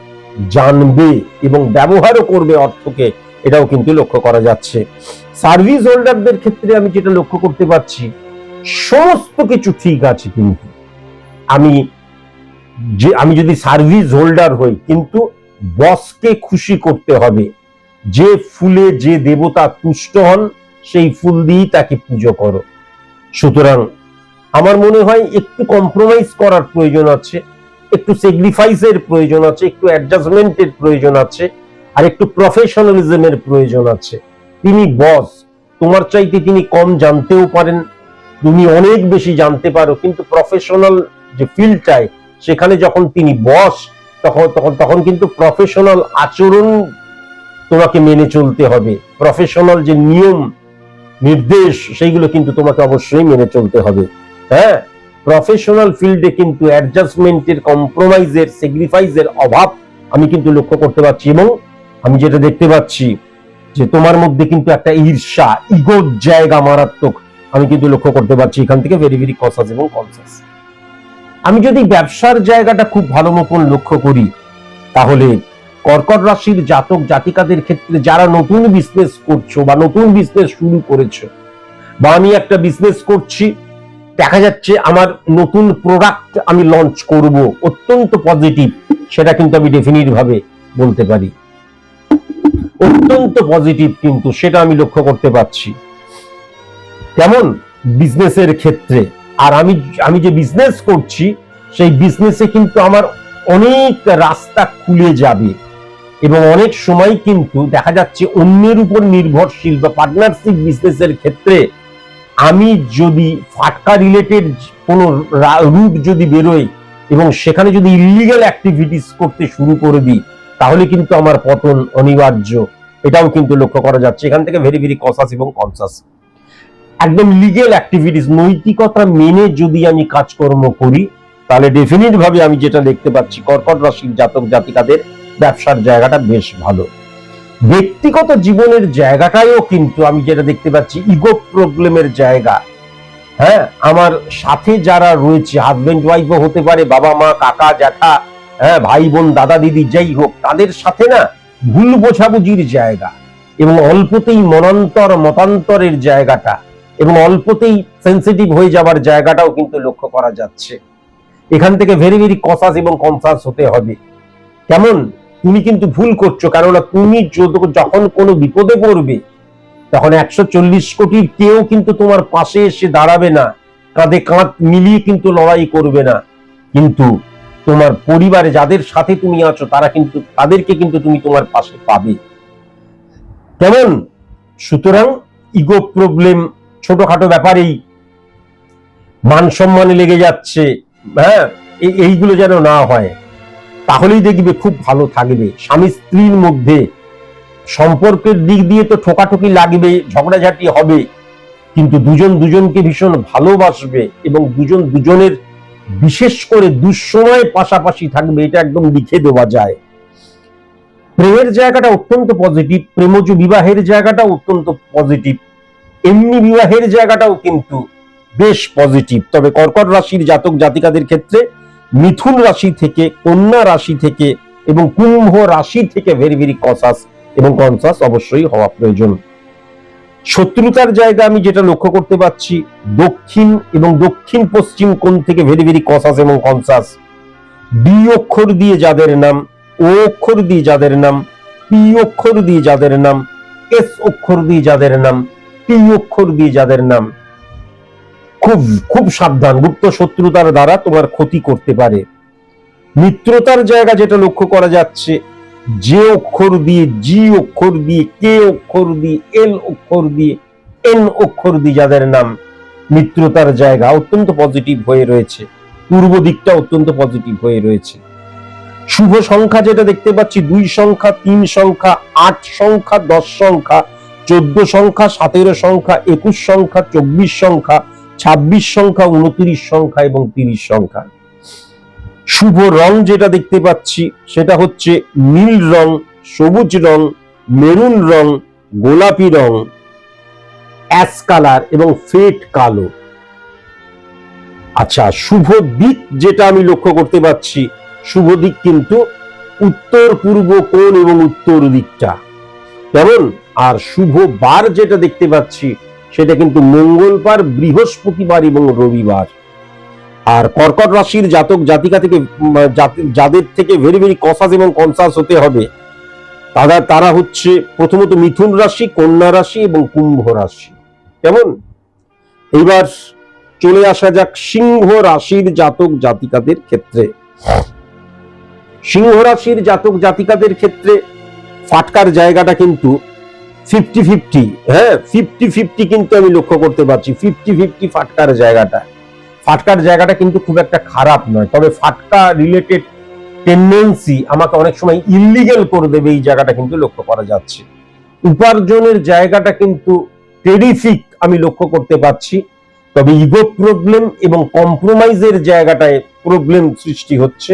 জানবে এবং ব্যবহারও করবে অর্থকে, এটাও কিন্তু লক্ষ্য করা যাচ্ছে। সার্ভিস হোল্ডারদের ক্ষেত্রে আমি যেটা লক্ষ্য করতে পারছি, সমস্ত কিছু ঠিক আছে, কিন্তু আমি যদি সার্ভিস হোল্ডার হই, কিন্তু বসকে খুশি করতে হবে। যে ফুলে যে দেবতা তুষ্ট হন, সেই ফুল দিয়েই তাকে পুজো করো। সুতরাং আমার মনে হয় একটু কম্প্রোমাইজ করার প্রয়োজন আছে, একটু স্যাক্রিফাইসের প্রয়োজন আছে, একটু অ্যাডজাস্টমেন্টের প্রয়োজন আছে, আর একটু প্রফেশনালিজমের প্রয়োজন আছে। তিনি বস, তোমার চাইতে তিনি কম জানতেও পারেন, তুমি অনেক বেশি জানতে পারো, কিন্তু প্রফেশনাল যে ফিল্ডটায়, সেখানে যখন তিনি বস, তখন কিন্তু প্রফেশনাল আচরণ তোমাকে মেনে চলতে হবে। প্রফেশনাল যে নিয়ম নির্দেশ, সেইগুলো কিন্তু তোমাকে অবশ্যই মেনে চলতে হবে। হ্যাঁ, প্রফেশনাল ফিল্ডে কিন্তু অ্যাডজাস্টমেন্টের, কম্প্রোমাইজের, স্যাক্রিফাইসের অভাব আমি কিন্তু লক্ষ্য করতে পারছি। এবং আমি যেটা দেখতে পাচ্ছি যে তোমার মধ্যে কিন্তু একটা ঈর্ষা, ইগোর জায়গা মারাত্মক আমি কিন্তু লক্ষ্য করতে পারছি এখান থেকে। ভেরি ভেরি কনসাস এবং কনসাস। আমি যদি ব্যবসার জায়গাটা খুব ভালো মতন লক্ষ্য করি, তাহলে কর্কট রাশির জাতক জাতিকাদের ক্ষেত্রে যারা নতুন বিজনেস করছো বা নতুন বিজনেস শুরু করেছো, বা আমি একটা বিজনেস করছি, দেখা যাচ্ছে আমার নতুন প্রোডাক্ট আমি লঞ্চ করব, অত্যন্ত পজিটিভ, সেটা কিন্তু আমি ডেফিনিট ভাবে বলতে পারি, অত্যন্ত পজিটিভ, কিন্তু সেটা আমি লক্ষ্য করতে পারছি। কেমন বিজনেসের ক্ষেত্রে, আর আমি যে বিজনেস করছি, সেই বিজনেসে কিন্তু আমার অনেক রাস্তা খুলে যাবে। এবং অনেক সময় কিন্তু দেখা যাচ্ছে অন্যের উপর নির্ভরশীল বা পার্টনারশিপ বিজনেসের ক্ষেত্রে আমি যদি ফাটকা রিলেটেড কোন রুট যদি বেরোই এবং সেখানে যদি ইলিগাল অ্যাক্টিভিটিস করতে শুরু করে দিই, তাহলে কিন্তু আমার পতন অনিবার্য, এটাও কিন্তু লক্ষ্য করা যাচ্ছে। এখান থেকে ভেরি ভেরি কনসাস এবং কনসাস। একদম লিগেল অ্যাক্টিভিটিস, নৈতিকতা মেনে যদি আমি কাজকর্ম করি, তাহলে ডেফিনিট ভাবে আমি যেটা দেখতে পাচ্ছি, কর্কট রাশির জাতক জাতিকাদের ব্যবসার জায়গাটা বেশ ভালো। ব্যক্তিগত জীবনের জায়গাটাও কিন্তু আমি যেটা দেখতে পাচ্ছি, ইগো প্রবলেমের জায়গা। হ্যাঁ, আমার সাথে যারা রয়েছে, হাজবেন্ড ওয়াইফও হতে পারে, বাবা মা কাকা জ্যাঠা, হ্যাঁ ভাই বোন দাদা দিদি যাই হোক, তাদের সাথে না ভুল বোঝাবুঝির জায়গা, এবং অল্পতেই মতান্তরের জায়গাটা, এবং অল্পতেই সেন্সিটিভ হয়ে যাওয়ার জায়গাটাও কিন্তু লক্ষ্য করা যাচ্ছে। এখান থেকে ভেরি ভেরি কনসাস এবং কনসাস হতে হবে। কেমন, তুমি কিন্তু ভুল করছো, কেননা তুমি যখন কোনো বিপদে পড়বে, তখন 140 কোটির কেউ কিন্তু তোমার পাশে এসে দাঁড়াবে না, কাঁধে কাঁধ মিলিয়ে কিন্তু লড়াই করবে না, কিন্তু তোমার পরিবারে যাদের সাথে তুমি আছো, তাদেরকে কিন্তু তুমি তোমার পাশে পাবে। কেমন, সুতরাং ইগো প্রবলেম, ছোটখাটো ব্যাপারেই মান সম্মানে লেগে যাচ্ছে, হ্যাঁ, এইগুলো যেন না হয়, তাহলেই দেখবে খুব ভালো থাকবে। স্বামী স্ত্রীর মধ্যে সম্পর্কের দিক দিয়ে তো ঠোকাঠুকি লাগবে, ঝগড়াঝাটি হবে, কিন্তু দুজন দুজনকে ভীষণ ভালোবাসবে এবং দুজন দুজনের বিশেষ করে দুঃসময়ে পাশাপাশি থাকবে, এটা একদম লিখে দেওয়া যায়। প্রেমের জায়গাটা অত্যন্ত পজিটিভ, প্রেমজ বিবাহের জায়গাটা অত্যন্ত পজিটিভ, এমনি বিবাহের জায়গাটাও কিন্তু বেশ পজিটিভ। তবে কর্কট রাশির জাতক জাতিকাদের ক্ষেত্রে মিথুন রাশি থেকে, কন্যা রাশি থেকে এবং কুম্ভ রাশি থেকে ভেরি ভেরি কনসাস এবং কনসাস অবশ্যই হওয়া প্রয়োজন। শত্রুতার জায়গা আমি যেটা লক্ষ্য করতে পারছি, দক্ষিণ এবং দক্ষিণ পশ্চিম কোণ থেকে ভেরি ভেরি কনসাস এবং কনসাস। ডি অক্ষর দিয়ে যাদের নাম, ও অক্ষর দিয়ে যাদের নাম, পি অক্ষর দিয়ে যাদের নাম, এস অক্ষর দিয়ে যাদের নাম, টি অক্ষর দিয়ে যাদের নাম, খুব খুব সাবধান, গুপ্ত শত্রুতার দ্বারা তোমার ক্ষতি করতে পারে। মিত্রতার জায়গা যেটা লক্ষ্য করা যাচ্ছে, যে অক্ষর দিয়ে, জি অক্ষর দিয়ে, কে অক্ষর দিয়ে, এল অক্ষর দিয়ে, এন অক্ষর দিয়ে যাদের নাম, মিত্রতার জায়গা অত্যন্ত পজিটিভ হয়ে রয়েছে, পূর্ব দিকটা অত্যন্ত পজিটিভ হয়ে রয়েছে। শুভ সংখ্যা যেটা দেখতে পাচ্ছি 2 সংখ্যা, 3 সংখ্যা, 8 সংখ্যা, 10 সংখ্যা, 14 সংখ্যা, 17 সংখ্যা, 21 সংখ্যা, 24 সংখ্যা, 26 সংখ্যা, 29 সংখ্যা এবং 30 সংখ্যা। শুভ রং যেটা দেখতে পাচ্ছি সেটা হচ্ছে নীল রং, সবুজ রং, মেরুন রং, গোলাপি রং, অ্যাশ কালার এবং ফেড কালো। আচ্ছা, শুভ দিক যেটা আমি লক্ষ্য করতে পাচ্ছি, শুভ দিক কিন্তু উত্তর পূর্ব কোণ এবং উত্তর দিকটা, কেমন? আর শুভ বার যেটা দেখতে পাচ্ছি সেটা কিন্তু মঙ্গলবার, বৃহস্পতিবার এবং রবিবার। আর কর্কট রাশির জাতক জাতিকা থেকে যাদের থেকে ভেরি ভেরি কসাস এবং কনসাস হতে হবে তারা হচ্ছে প্রথমত মিথুন রাশি, কন্যা রাশি এবং কুম্ভ রাশি, কেমন? এইবার চলে আসা যাক সিংহ রাশির জাতক জাতিকাদের ক্ষেত্রে। সিংহ রাশির জাতক জাতিকাদের ক্ষেত্রে ফাটকার জায়গাটা কিন্তু 50-50, হ্যাঁ 50-50 কিন্তু আমি লক্ষ্য করতে পারছি। 50-50 ফাটকার জায়গাটা কিন্তু খুব একটা খারাপ নয়, তবে ফাটকা রিলেটেড টেন্ডেন্সি আমাকে অনেক সময় ইল্লিগেল করে দেবে, এই জায়গাটা কিন্তু লক্ষ্য করা যাচ্ছে। উপার্জনের জায়গাটা কিন্তু টেরিফিক আমি লক্ষ্য করতে পারছি, তবে ইগো প্রবলেম এবং কম্প্রোমাইজের জায়গাটায় প্রবলেম সৃষ্টি হচ্ছে,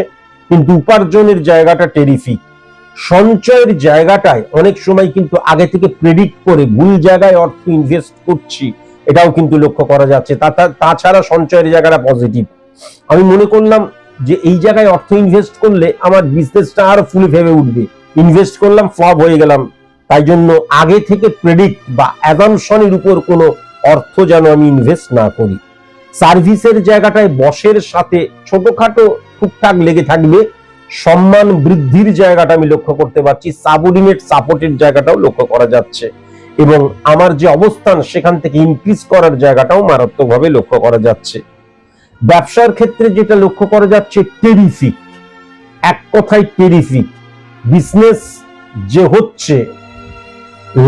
কিন্তু উপার্জনের জায়গাটা টেরিফিক। সঞ্চয়ের জায়গাটায় অনেক সময় কিন্তু আগে থেকে প্রেডিক্ট করে ভুল জায়গায় অর্থ ইনভেস্ট করছি, এটাও কিন্তু লক্ষ্য করা যাচ্ছে। তাছাড়া সঞ্চয়ের জায়গাটা পজিটিভ। আমি মনে করলাম যে এই জায়গায় অর্থ ইনভেস্ট করলে আমার বিজনেসটা আরো ফুলে ফেপে উঠবে, ইনভেস্ট করলাম, ফ্লপ হয়ে গেলাম, তাই জন্য আগে থেকে প্রেডিক্ট বা অ্যাজাম্পশনের উপর কোনো অর্থ যেন আমি ইনভেস্ট না করি। সার্ভিসের জায়গাটায় বসের সাথে ছোটখাটো টুকটাক লেগে থাকবে, সম্মান বৃদ্ধির জায়গাটা আমি লক্ষ্য করতে পারছি, সাবঅর্ডিনেট সাপোর্টের জায়গাটাও লক্ষ্য করা যাচ্ছে এবং আমার যে অবস্থান সেখান থেকে ইনক্রিজ করার জায়গাটাও মারাত্মকভাবে লক্ষ্য করা যাচ্ছে। ব্যবসার ক্ষেত্রে যেটা লক্ষ্য করা যাচ্ছে টেরিফিক, এক কথায় টেরিফিক। বিজনেস যে হচ্ছে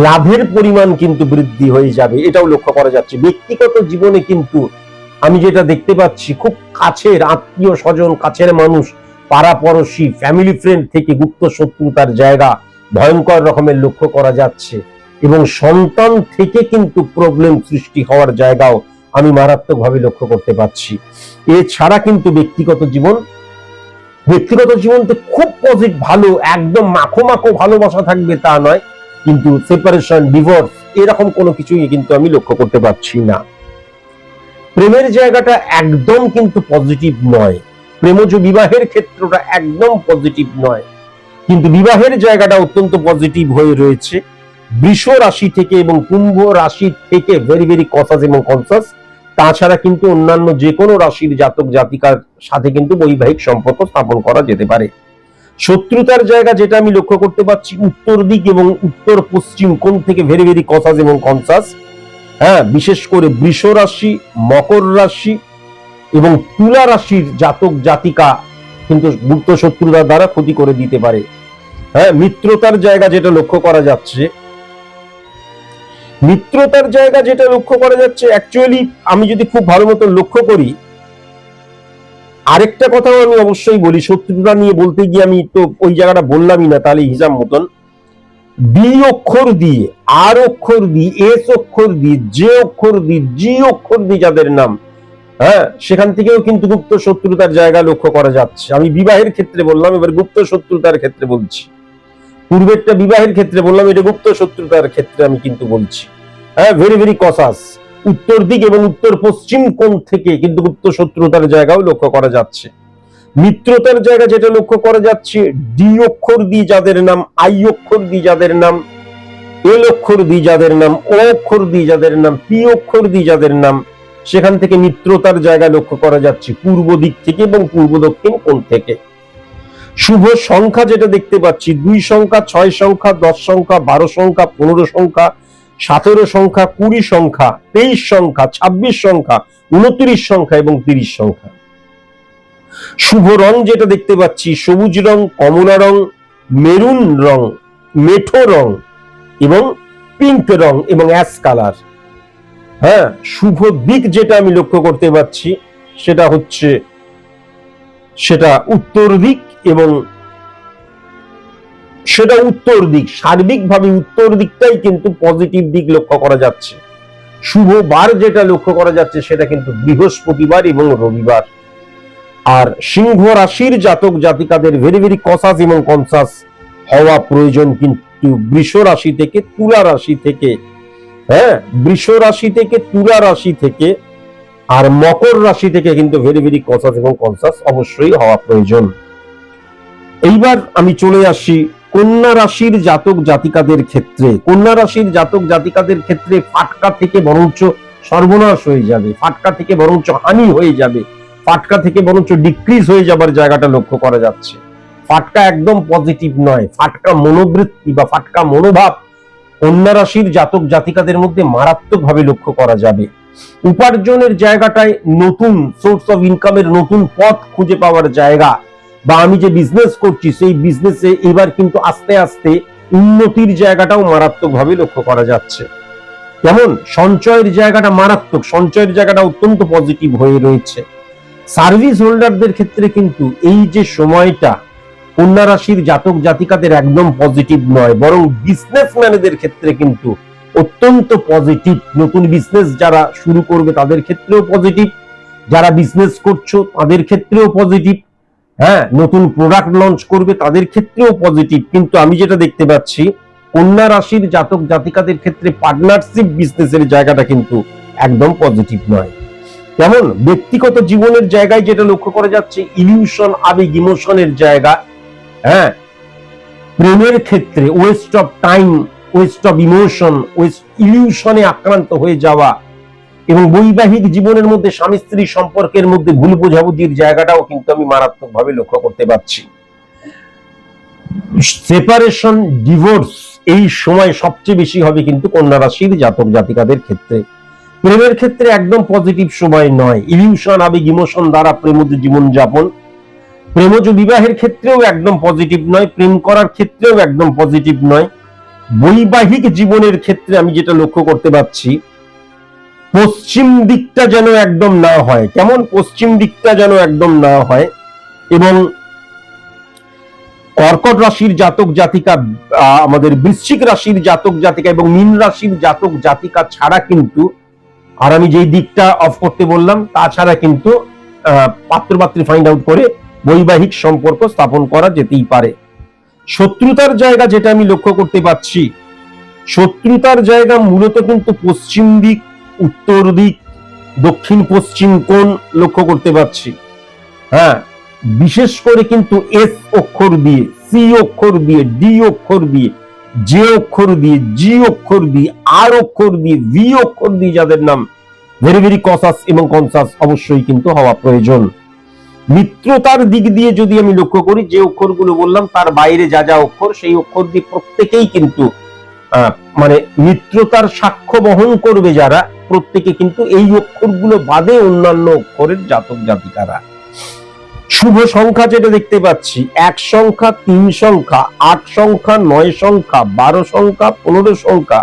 লাভের পরিমাণ কিন্তু বৃদ্ধি হয়ে যাবে, এটাও লক্ষ্য করা যাচ্ছে। ব্যক্তিগত জীবনে কিন্তু আমি যেটা দেখতে পাচ্ছি খুব কাছের আত্মীয় স্বজন, কাছের মানুষ, পাড়াপড়শি, ফ্যামিলি ফ্রেন্ড থেকে গুপ্ত শত্রুতার জায়গা ভয়ঙ্কর রকমের লক্ষ্য করা যাচ্ছে এবং সন্তান থেকে কিন্তু প্রবলেম সৃষ্টি হওয়ার জায়গাও আমি মারাত্মকভাবে লক্ষ্য করতে পারছি। এছাড়া কিন্তু ব্যক্তিগত জীবনতে খুব পজিটিভ, ভালো, একদম মাখো ভালোবাসা থাকবে তা নয়, কিন্তু সেপারেশন, ডিভোর্স এরকম কোনো কিছুই কিন্তু আমি লক্ষ্য করতে পারছি না। প্রেমের জায়গাটা একদম কিন্তু পজিটিভ নয়, প্রেমজ বিবাহের ক্ষেত্রটা একদম পজিটিভ নয়, কিন্তু বিবাহের জায়গাটা অত্যন্ত পজিটিভ হয়ে রয়েছে। বৃষ রাশি থেকে এবং কুম্ভ রাশি থেকে ভেরি ভেরি কসাস এবং কনসাস। তাছাড়া কিন্তু অন্যান্য যে কোনো রাশির জাতক জাতিকার সাথে কিন্তু বৈবাহিক সম্পর্ক স্থাপন করা যেতে পারে। শত্রুতার জায়গা যেটা আমি লক্ষ্য করতে পারছি উত্তর দিক এবং উত্তর পশ্চিম কোণ থেকে ভেরি ভেরি কসাস এবং কনসাস। হ্যাঁ, বিশেষ করে বৃষ রাশি, মকর রাশি এবং তুলা রাশির জাতক জাতিকা কিন্তু গুপ্ত শত্রুতার দ্বারা ক্ষতি করে দিতে পারে। হ্যাঁ, মিত্রতার জায়গা যেটা লক্ষ্য করা যাচ্ছে, অ্যাকচুয়ালি আমি যদি খুব ভালো মতো লক্ষ্য করি, আরেকটা কথাও আমি অবশ্যই বলি, শত্রুতা নিয়ে বলতে গিয়ে আমি তো ওই জায়গাটা বললামই না, তাহলে হিসাব মতন ডি অক্ষর দিয়ে, আর অক্ষর দিয়ে, এস অক্ষর দিয়ে, জে অক্ষর দিয়ে, জি অক্ষর দিয়ে যাদের নাম, হ্যাঁ, সেখান থেকেও কিন্তু গুপ্ত শত্রুতার জায়গা লক্ষ্য করা যাচ্ছে। আমি বিবাহের ক্ষেত্রে বললাম, এবার গুপ্ত শত্রুতার ক্ষেত্রে বলছি। পূর্বেরটা বিবাহের ক্ষেত্রে বললাম, এটা গুপ্ত শত্রুতার ক্ষেত্রে আমি কিন্তু বলছি। হ্যাঁ, ভেরি ভেরি কসাস। উত্তর দিক এবং উত্তর পশ্চিম কোণ থেকে কিন্তু গুপ্ত শত্রুতার জায়গাও লক্ষ্য করা যাচ্ছে। মিত্রতার জায়গা যেটা লক্ষ্য করা যাচ্ছে, ডি অক্ষর দিয়ে যাদের নাম, আই অক্ষর দিয়ে যাদের নাম, এল অক্ষর দিয়ে যাদের নাম, ও অক্ষর দিয়ে যাদের নাম, পি অক্ষর দিয়ে যাদের নাম, সেখান থেকে মিত্রতার জায়গা লক্ষ্য করা যাচ্ছে পূর্ব দিক থেকে এবং পূর্ব দক্ষিণ কোণ থেকে। শুভ সংখ্যা যেটা দেখতে পাচ্ছি 2 সংখ্যা, 6 সংখ্যা, 10 সংখ্যা, 12 সংখ্যা, 15 সংখ্যা, 17 সংখ্যা, 20 সংখ্যা, 23 সংখ্যা, 26 সংখ্যা, 29 সংখ্যা এবং 30 সংখ্যা। শুভ রং যেটা দেখতে পাচ্ছি সবুজ রং, কমলা রং, মেরুন রং, মেঠো রং এবং পিঙ্ক রং এবং অ্যাশ কালার। হ্যাঁ, শুভ দিক যেটা আমি লক্ষ্য করতে পারছি সেটা উত্তর দিক এবং সেটা উত্তর দিক, সার্বিকভাবে উত্তর দিকটাই কিন্তু পজিটিভ দিক লক্ষ্য করা যাচ্ছে। শুভ বার যেটা লক্ষ্য করা যাচ্ছে সেটা কিন্তু বৃহস্পতিবার এবং রবিবার। আর সিংহ রাশির জাতক জাতিকাদের ভেরি ভেরি কসাস এবং কনসাস হওয়া প্রয়োজন কিন্তু বৃষ রাশি থেকে তুলা রাশি থেকে, হ্যাঁ, বৃষ রাশি থেকে তুলা রাশি থেকে আর মকর রাশি থেকে কিন্তু ভেরি ভেরি কসাস এবং কনসাস অবশ্যই হওয়া প্রয়োজন। এইবার আমি চলে আসি কন্যা রাশির জাতক জাতিকাদের ক্ষেত্রে। কন্যা রাশির জাতক জাতিকাদের ক্ষেত্রে ফাটকা থেকে বরঞ্চ সর্বনাশ হয়ে যাবে, ফাটকা থেকে বরঞ্চ হানি হয়ে যাবে, ফাটকা থেকে বরঞ্চ ডিক্রিজ হয়ে যাবার জায়গাটা লক্ষ্য করা যাচ্ছে। ফাটকা একদম পজিটিভ নয়, ফাটকা মনোবৃত্তি বা ফাটকা মনোভাব কন্যা রাশির জাতক জাতিকাদের মধ্যে মারাত্মকভাবে লক্ষ্য করা যাবে। উপার্জনের জায়গাটায় নতুন সোর্স অফ ইনকামের নতুন পথ খুঁজে পাওয়ার জায়গা, বা আমি যে বিজনেস করছি সেই বিজনেসে এবার কিন্তু আস্তে আস্তে উন্নতির জায়গাটাও মারাত্মকভাবে লক্ষ্য করা যাচ্ছে। যেমন সঞ্চয়ের জায়গাটা মারাত্মক, সঞ্চয়ের জায়গাটা অত্যন্ত পজিটিভ হয়ে রয়েছে। সার্ভিস হোল্ডারদের ক্ষেত্রে কিন্তু এই যে সময়টা কন্যা রাশির জাতক জাতিকাদের একদম পজিটিভ নয়, বরং বিজনেসম্যানদের ক্ষেত্রে কিন্তু অত্যন্ত পজিটিভ। নতুন বিজনেস যারা শুরু করবে তাদের ক্ষেত্রেও পজিটিভ, যারা বিজনেস করছো তাদের ক্ষেত্রেও পজিটিভ, হ্যাঁ, নতুন প্রোডাক্ট লঞ্চ করবে তাদের ক্ষেত্রেও পজিটিভ। কিন্তু আমি যেটা দেখতে পাচ্ছি কন্যা রাশির জাতক জাতিকাদের ক্ষেত্রে পার্টনারশিপ বিজনেসের জায়গাটা কিন্তু একদম পজিটিভ নয়। যেমন ব্যক্তিগত জীবনের জায়গায় যেটা লক্ষ্য করা যাচ্ছে ইলিউশন, আবেগ, ইমোশনের জায়গা, হ্যাঁ, প্রেমের ক্ষেত্রে waste of time, waste of emotion, waste ইলিউশনে আক্রান্ত হয়ে যাওয়া, এবং বৈবাহিক জীবনের মধ্যে স্বামী স্ত্রী সম্পর্কের মধ্যে ভুল বোঝাবুঝির জায়গাটাও কিন্তু আমি মারাত্মকভাবে লক্ষ্য করতে পারছি। সেপারেশন, ডিভোর্স এই সময় সবচেয়ে বেশি হবে কিন্তু কন্যা রাশির জাতক জাতিকাদের ক্ষেত্রে। প্রেমের ক্ষেত্রে একদম পজিটিভ সময় নয়, ইলিউশন, আবেগ, ইমোশন দ্বারা প্রেমজ জীবন যাপন, প্রেমজ বিবাহের ক্ষেত্রেও একদম পজিটিভ নয়, প্রেম করার ক্ষেত্রেও একদম পজিটিভ নয়। বৈবাহিক জীবনের ক্ষেত্রে আমি যেটা লক্ষ্য করতে পারছি পশ্চিম দিকটা যেন একদম না হয়, কেমন পশ্চিম দিকটা যেন একদম না হয়। এবং কর্কট রাশির জাতক জাতিকা, আমাদের বৃশ্চিক রাশির জাতক জাতিকা এবং মীন রাশির জাতক জাতিকা ছাড়া কিন্তু, আর আমি যেই দিকটা অফ করতে বললাম তাছাড়া কিন্তু পাত্র পাত্রী ফাইন্ড আউট করে বৈবাহিক সম্পর্ক স্থাপন করা যেতেই পারে। শত্রুতার জায়গা যেটা আমি লক্ষ্য করতে পারছি, শত্রুতার জায়গা মূলত কিন্তু পশ্চিম দিক, উত্তর দিক, দক্ষিণ পশ্চিম কোণ লক্ষ্য করতে পারছি। হ্যাঁ, বিশেষ করে কিন্তু এস অক্ষর দিয়ে, সি অক্ষর দিয়ে, ডি অক্ষর দিয়ে, জে অক্ষর দিয়ে, জি অক্ষর দিয়ে, আর অক্ষর দিয়ে, ভি অক্ষর দিয়ে যাদের নাম ভেরি ভেরি কসাস এবং কনসাস অবশ্যই কিন্তু হওয়া প্রয়োজন। মিত্রতার দিক দিয়ে যদি আমি লক্ষ্য করি, যে অক্ষরগুলো বললাম তার বাইরে যা যা অক্ষর, সেই অক্ষর দিয়ে প্রত্যেকেই কিন্তু মানে মিত্রতার সাক্ষ্য বহন করবে যারা, প্রত্যেকে কিন্তু এই অক্ষরগুলো বাদে অন্যান্য অক্ষরের জাতক জাতিকারা। শুভ সংখ্যা যেটা দেখতে পাচ্ছি 1 সংখ্যা, 3 সংখ্যা, 8 সংখ্যা, 9 সংখ্যা, 12 সংখ্যা, 15 সংখ্যা,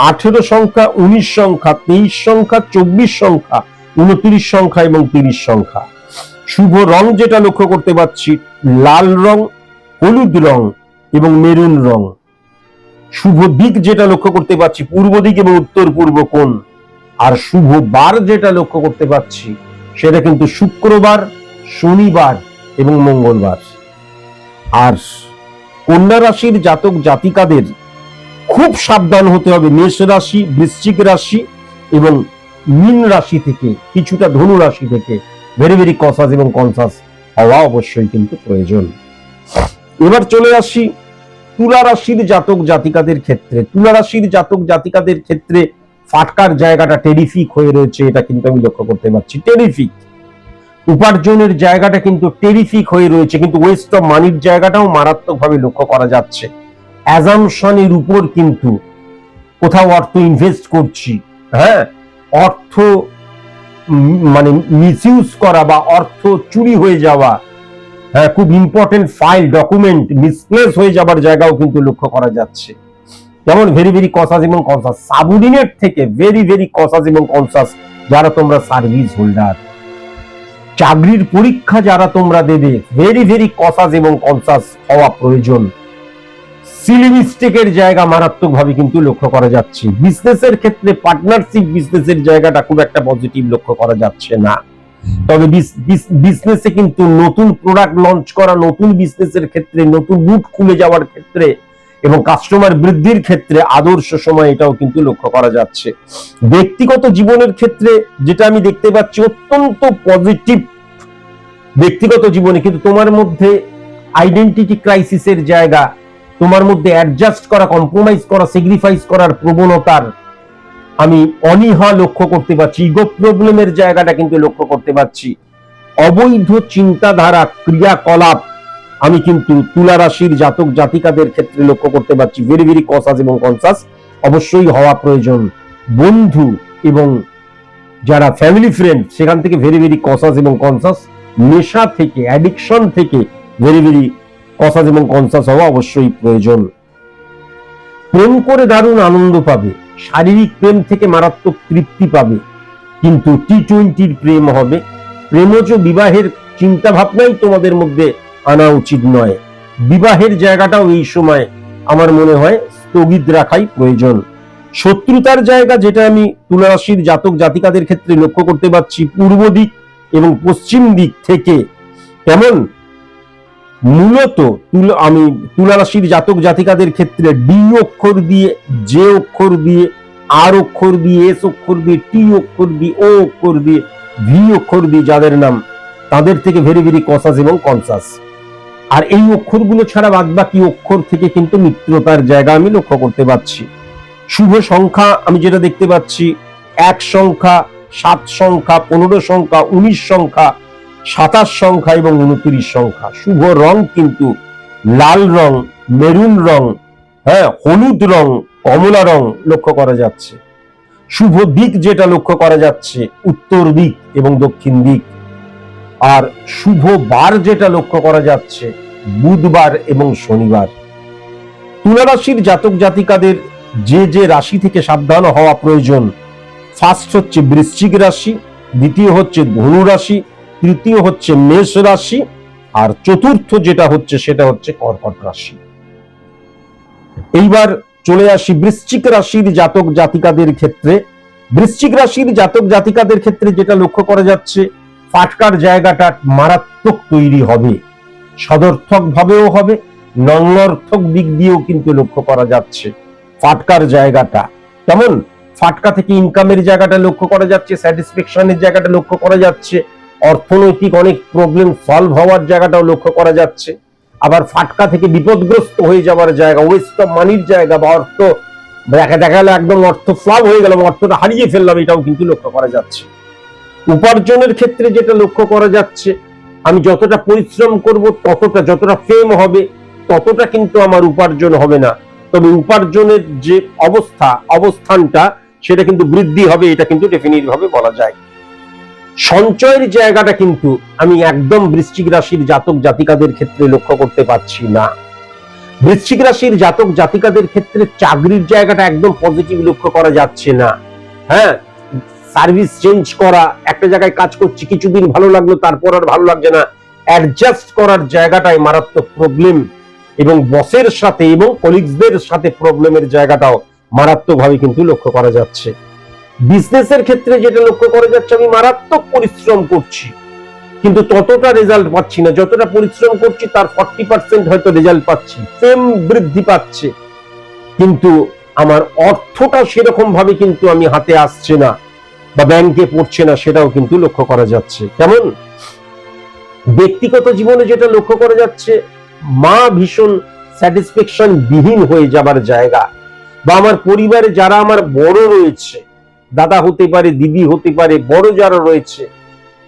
18 সংখ্যা, 19 সংখ্যা, 23 সংখ্যা, 24 সংখ্যা, 29 সংখ্যা এবং 30 সংখ্যা। শুভ রং যেটা লক্ষ্য করতে পারছি লাল রং, হলুদ রং এবং মেরুন রং। শুভ দিক যেটা লক্ষ্য করতে পারছি পূর্ব দিক এবং উত্তর পূর্ব কোণ। আর শুভ বার যেটা লক্ষ্য করতে পারছি সেটা কিন্তু শুক্রবার, শনিবার এবং মঙ্গলবার। আর কন্যা রাশির জাতক জাতিকাদের খুব সাবধান হতে হবে মেষ রাশি, বৃশ্চিক রাশি এবং মীন রাশি থেকে, কিছুটা ধনু রাশি থেকে ভেরি ভেরি কসাস এবং কনসাস হওয়া অবশ্যই কিন্তু প্রয়োজন। এবার চলে আসি তুলা রাশির জাতক জাতিকাদের ক্ষেত্রে। তুলা রাশির জাতক জাতিকাদের ক্ষেত্রে ফাটকার জায়গাটা টেরিফিক হয়ে রয়েছে, এটা কিন্তু আমি লক্ষ্য করতে পারছি। টেরিফিক উপার্জনের জায়গাটা কিন্তু টেরিফিক হয়ে রয়েছে, কিন্তু ওয়েস্ট অফ মানির জায়গাটাও মারাত্মকভাবে লক্ষ্য করা যাচ্ছে। অ্যাজাম্পশনের উপর কিন্তু কোথাও অর্থ ইনভেস্ট করছি, হ্যাঁ, অর্থ মানে মিসইউজ করা বা অর্থ চুরি হয়ে যাওয়া, হ্যাঁ, খুব ইম্পর্টেন্ট ফাইল ডকুমেন্ট মিসপ্লেস হয়ে যাবার জায়গাও কিন্তু লক্ষ্য করা যাচ্ছে। যেমন ভেরি ভেরি কসাস এবং কনসাস, সাবঅর্ডিনেট থেকে ভেরি ভেরি কসাস এবং কনসাস যারা তোমরা সার্ভিস হোল্ডার, চাকরির পরীক্ষা যারা তোমরা দেবে ভেরি ভেরি কসাস এবং কনসাস হওয়া প্রয়োজন। সিলি মিস্টেকের জায়গা মারাত্মকভাবে কিন্তু লক্ষ্য করা যাচ্ছে। বিজনেসের ক্ষেত্রে পার্টনারশিপ বিজনেসের জায়গাটা খুব একটা পজিটিভ লক্ষ্য করা যাচ্ছে না। তবে বিজনেসে কিন্তু নতুন প্রোডাক্ট লঞ্চ করা, নতুন বিজনেসের ক্ষেত্রে নতুন রুট খুলে যাওয়ার ক্ষেত্রে এবং কাস্টমার বৃদ্ধির ক্ষেত্রে আদর্শ সময় এটাও কিন্তু লক্ষ্য করা যাচ্ছে। ব্যক্তিগত জীবনের ক্ষেত্রে যেটা আমি দেখতে পাচ্ছি অত্যন্ত পজিটিভ ব্যক্তিগত জীবনে, কিন্তু তোমার মধ্যে আইডেন্টিটি ক্রাইসিসের জায়গা, তোমার মধ্যে অ্যাডজাস্ট করা, কম্প্রোমাইজ করা, স্যাক্রিফাইস করার প্রবণতার আমি অনীহা লক্ষ্য করতে পারছি। ইগো প্রবলেমের জায়গাটা কিন্তু লক্ষ্য করতে পারছি। অবৈধ চিন্তাধারা, ক্রিয়াকলাপ আমি কিন্তু তুলা রাশির জাতক জাতিকাদের ক্ষেত্রে লক্ষ্য করতে পারছি। ভেরি ভেরি কনসাস এবং কনসাস অবশ্যই হওয়া প্রয়োজন। বন্ধু এবং যারা ফ্যামিলি ফ্রেন্ড সেখান থেকে ভেরি ভেরি কনসাস এবং কনসাস। নেশা থেকে, অ্যাডিকশন থেকে ভেরি ভেরি কনসাস এবং কনসাস হওয়া অবশ্যই প্রয়োজন। প্রেম করে দারুণ আনন্দ পাবে, শারীরিক প্রেম থেকে মারাত্মক তৃপ্তি পাবে, কিন্তু টি-20 প্রেম হবে। প্রেমজ বিবাহের চিন্তা ভাবনাই তোমাদের মধ্যে আনা উচিত নয়। বিবাহের জায়গাটাও এই সময় আমার মনে হয় স্থগিত রাখাই প্রয়োজন। শত্রুতার জায়গা যেটা আমি তুলা রাশির জাতক জাতিকাদের ক্ষেত্রে লক্ষ্য করতে পারছি, পূর্ব দিক এবং পশ্চিম দিক থেকে। কেমন? মূলত আমি তুলা রাশির জাতক জাতিকাদের ক্ষেত্রে ডি অক্ষর দিয়ে, জে অক্ষর দিয়ে, আর অক্ষর দিয়ে, এস অক্ষর দিয়ে, টি অক্ষর দিয়ে, ও অক্ষর দিয়ে, ভি অক্ষর দিয়ে যাদের নাম, তাদের থেকে ভেরি ভেরি কনসাস এবং কনসাস। আর এই অক্ষরগুলো ছাড়া বাদ বাকি অক্ষর থেকে কিন্তু মিত্রতার জায়গা আমি লক্ষ্য করতে পারছি। শুভ সংখ্যা আমি যেটা দেখতে পাচ্ছি 1 সংখ্যা, 7 সংখ্যা, 15 সংখ্যা, 19 সংখ্যা, 27 সংখ্যা এবং 29 সংখ্যা। শুভ রং কিন্তু লাল রং, মেরুন রং, হলুদ রং, কমলা রং লক্ষ্য করা যাচ্ছে। শুভ দিক যেটা লক্ষ্য করা যাচ্ছে উত্তর দিক এবং দক্ষিণ দিক। আর শুভ বার যেটা লক্ষ্য করা যাচ্ছে বুধবার এবং শনিবার। তুলা রাশির জাতক জাতিকাদের যে যে রাশি থেকে সাবধান হওয়া প্রয়োজন, ফার্স্ট হচ্ছে বৃশ্চিক রাশি, দ্বিতীয় হচ্ছে ধনু রাশি, তৃতীয় হচ্ছে মেষ রাশি, আর চতুর্থ যেটা হচ্ছে সেটা হচ্ছে কর্কট রাশি। এইবার চলে আসি বৃশ্চিক রাশির জাতক জাতিকাদের ক্ষেত্রে। বৃশ্চিক রাশির জাতক জাতিকাদের ক্ষেত্রে যেটা লক্ষ্য করা যাচ্ছে ফাটকার জায়গাটা মারাত্মক তৈরি হবে, সদর্থক ভাবেও হবে, নঙ্গর্থক দিক দিয়েও কিন্তু লক্ষ্য করা যাচ্ছে ফাটকার জায়গাটা। কেমন? ফাটকা থেকে ইনকামের জায়গাটা লক্ষ্য করা যাচ্ছে, স্যাটিসফ্যাকশনের জায়গাটা লক্ষ্য করা যাচ্ছে, অর্থনৈতিক অনেক প্রবলেম সলভ হওয়ার জায়গাটাও লক্ষ্য করা যাচ্ছে। আবার ফাটকা থেকে বিপদগ্রস্ত হয়ে যাওয়ার জায়গা, ওয়েস্ট অফ মানির জায়গা বা অর্থ দেখা গেল একদম অর্থ ফ্লপ হয়ে গেল, অর্থটা হারিয়ে ফেললাম, এটাও কিন্তু লক্ষ্য করা যাচ্ছে। উপার্জনের ক্ষেত্রে যেটা লক্ষ্য করা যাচ্ছে আমি যতটা পরিশ্রম করব ততটা, যতটা ফেম হবে ততটা কিন্তু আমার উপার্জন হবে না, তবে উপার্জনের যে অবস্থানটা সেটা কিন্তু বৃদ্ধি হবে, এটা কিন্তু ডেফিনিট ভাবে বলা যায়। সঞ্চয়ের জায়গাটা কিন্তু আমি একদম বৃশ্চিক রাশির জাতক জাতিকাদের ক্ষেত্রে লক্ষ্য করতে পারছি না। বৃশ্চিক রাশির জাতক জাতিকাদের ক্ষেত্রে চাকরির জায়গাটা একদম পজিটিভ লক্ষ্য করা যাচ্ছে না। সার্ভিস চেঞ্জ করা, একটা জায়গায় কাজ করছি কিছুদিন ভালো লাগলো তারপর আর ভালো লাগছে না, অ্যাডজাস্ট করার জায়গাটায় মারাত্মক প্রবলেম, এবং বসের সাথে এবং কলিগসদের সাথে প্রবলেমের জায়গাটাও মারাত্মকভাবে কিন্তু লক্ষ্য করা যাচ্ছে। বিজনেসের ক্ষেত্রে যেটা লক্ষ্য করা যাচ্ছে আমি মারাত্মক পরিশ্রম করছি কিন্তু ততটা রেজাল্ট পাচ্ছি না, যতটা পরিশ্রম করছি তার 40% হয়তো রেজাল্ট পাচ্ছি, ফেম বৃদ্ধি পাচ্ছে, কিন্তু আমার অর্থটা সেরকম ভাবে কিন্তু আমি হাতে আসছে না বা ব্যাংকে পড়ছে না, সেটাও কিন্তু লক্ষ্য করা যাচ্ছে। কেমন? ব্যক্তিগত জীবনে যেটা লক্ষ্য করা যাচ্ছে মা ভীষণ স্যাটিসফ্যাকশন বিহীন হয়ে যাবার জায়গা, বা আমার পরিবারে যারা আমার বড় রয়েছে, দাদা হতে পারে, দিদি হতে পারে, বড় যারা রয়েছে,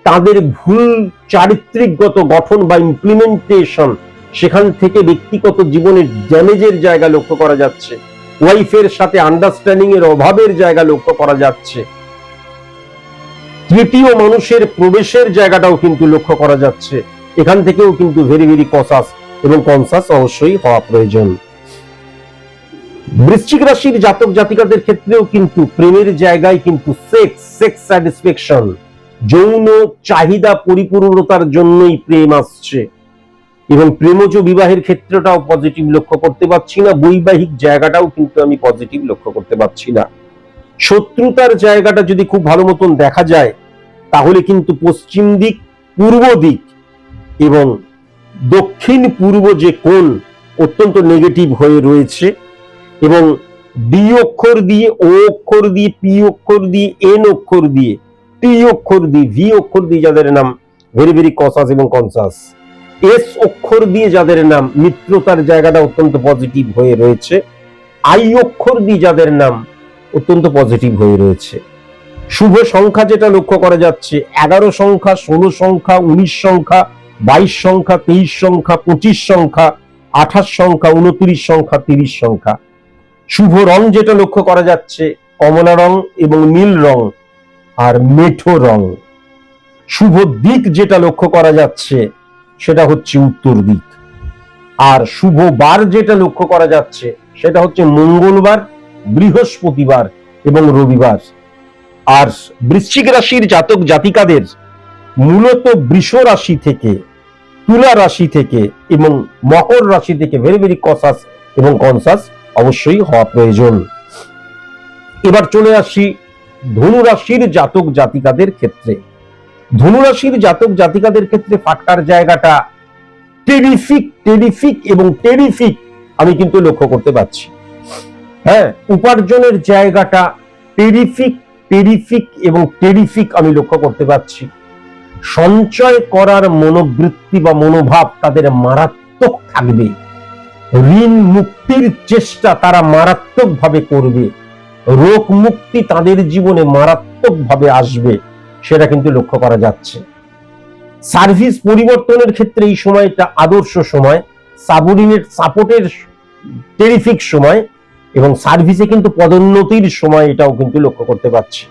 তাদের ভুল চারিত্রিকগত গঠন বা ইমপ্লিমেন্টেশন, সেখান থেকে ব্যক্তিগত জীবনের ড্যামেজের জায়গা লক্ষ্য করা যাচ্ছে। ওয়াইফের সাথে আন্ডারস্ট্যান্ডিং এর অভাবের জায়গা লক্ষ্য করা যাচ্ছে। তৃতীয় মানুষের প্রবেশের জায়গাটাও কিন্তু লক্ষ্য করা যাচ্ছে। এখান থেকেও কিন্তু ভেরি ভেরি কনসাস এবং কনসাস অবশ্যই হওয়া প্রয়োজন। বৃশ্চিক রাশির জাতক জাতিকাদের ক্ষেত্রেও কিন্তু প্রেমের জায়গায় কিন্তু সেক্স স্যাটিসফ্যাকশন, যৌন চাহিদা পরিপূর্ণতার জন্যই প্রেম আসছে। এবং প্রেমজ বিবাহের ক্ষেত্রটাও পজিটিভ লক্ষ্য করতে পারছি না, বৈবাহিক জায়গাটাও কিন্তু আমি পজিটিভ লক্ষ্য করতে পারছি না। শত্রুতার জায়গাটা যদি খুব ভালো মতন দেখা যায় তাহলে কিন্তু পশ্চিম দিক, পূর্ব দিক এবং দক্ষিণ পূর্ব যে কোণ অত্যন্ত নেগেটিভ হয়ে রয়েছে, এবং ডি অক্ষর দিয়ে, ও অক্ষর দিয়ে, পি অক্ষর দিয়ে, এন অক্ষর দিয়ে, টি অক্ষর দিয়ে, ভি অক্ষর দিয়ে যাদের নাম ভেরি ভেরি কসাস এবং কনসাস, এস অক্ষর দিয়ে যাদের নাম মিত্রতার জায়গাটা অত্যন্ত পজিটিভ হয়ে রয়েছে, আই অক্ষর দিয়ে যাদের নাম অত্যন্ত পজিটিভ হয়ে রয়েছে। শুভ সংখ্যা যেটা লক্ষ্য করা যাচ্ছে 11 সংখ্যা, 16 সংখ্যা, 19 সংখ্যা, 22 সংখ্যা, 23 সংখ্যা, 25 সংখ্যা, 28 সংখ্যা, 29 সংখ্যা, 30 সংখ্যা। শুভ রং যেটা লক্ষ্য করা যাচ্ছে কমলা রং এবং নীল রং আর মেঠো রং। শুভ দিক যেটা লক্ষ্য করা যাচ্ছে সেটা হচ্ছে উত্তর দিক। আর শুভ বার যেটা লক্ষ্য করা যাচ্ছে সেটা হচ্ছে মঙ্গলবার, বৃহস্পতিবার এবং রবিবার। আর বৃশ্চিক রাশির জাতক জাতিকাদের মূলত বৃষ রাশি থেকে, তুলা রাশি থেকে এবং মকর রাশি থেকে ভেরি ভেরি কসাস এবং কনসাস অবশ্যই হওয়া প্রয়োজন। এবার চলে আসি ধনু রাশির জাতক জাতিকাদের ক্ষেত্রে। ধনু রাশির জাতক জাতিকাদের ক্ষেত্রে ফাটকার জায়গাটা টেরিফিক এবং টেরিফিক আমি কিন্তু লক্ষ্য করতে পারছি। হ্যাঁ, উপার্জনের জায়গাটা টেরিফিক এবং টেরিফিক আমি লক্ষ্য করতে পারছি। সঞ্চয় করার মনোবৃত্তি বা মনোভাব তাদের মারাত্মক থাকবে। ঋণ মুক্তির চেষ্টা তারা মারাত্মকভাবে করবে। রোগ মুক্তি তাদের জীবনে মারাত্মকভাবে আসবে, সেটা কিন্তু লক্ষ্য করা যাচ্ছে। সার্ভিস পরিবর্তনের ক্ষেত্রে এই সময়টা আদর্শ সময়, সাবঅর্ডিনেট সাপোর্টের টেরিফিক সময় এবং সার্ভিসে কিন্তু পদোন্নতির সময়, এটাও কিন্তু লক্ষ্য করতে পারছি।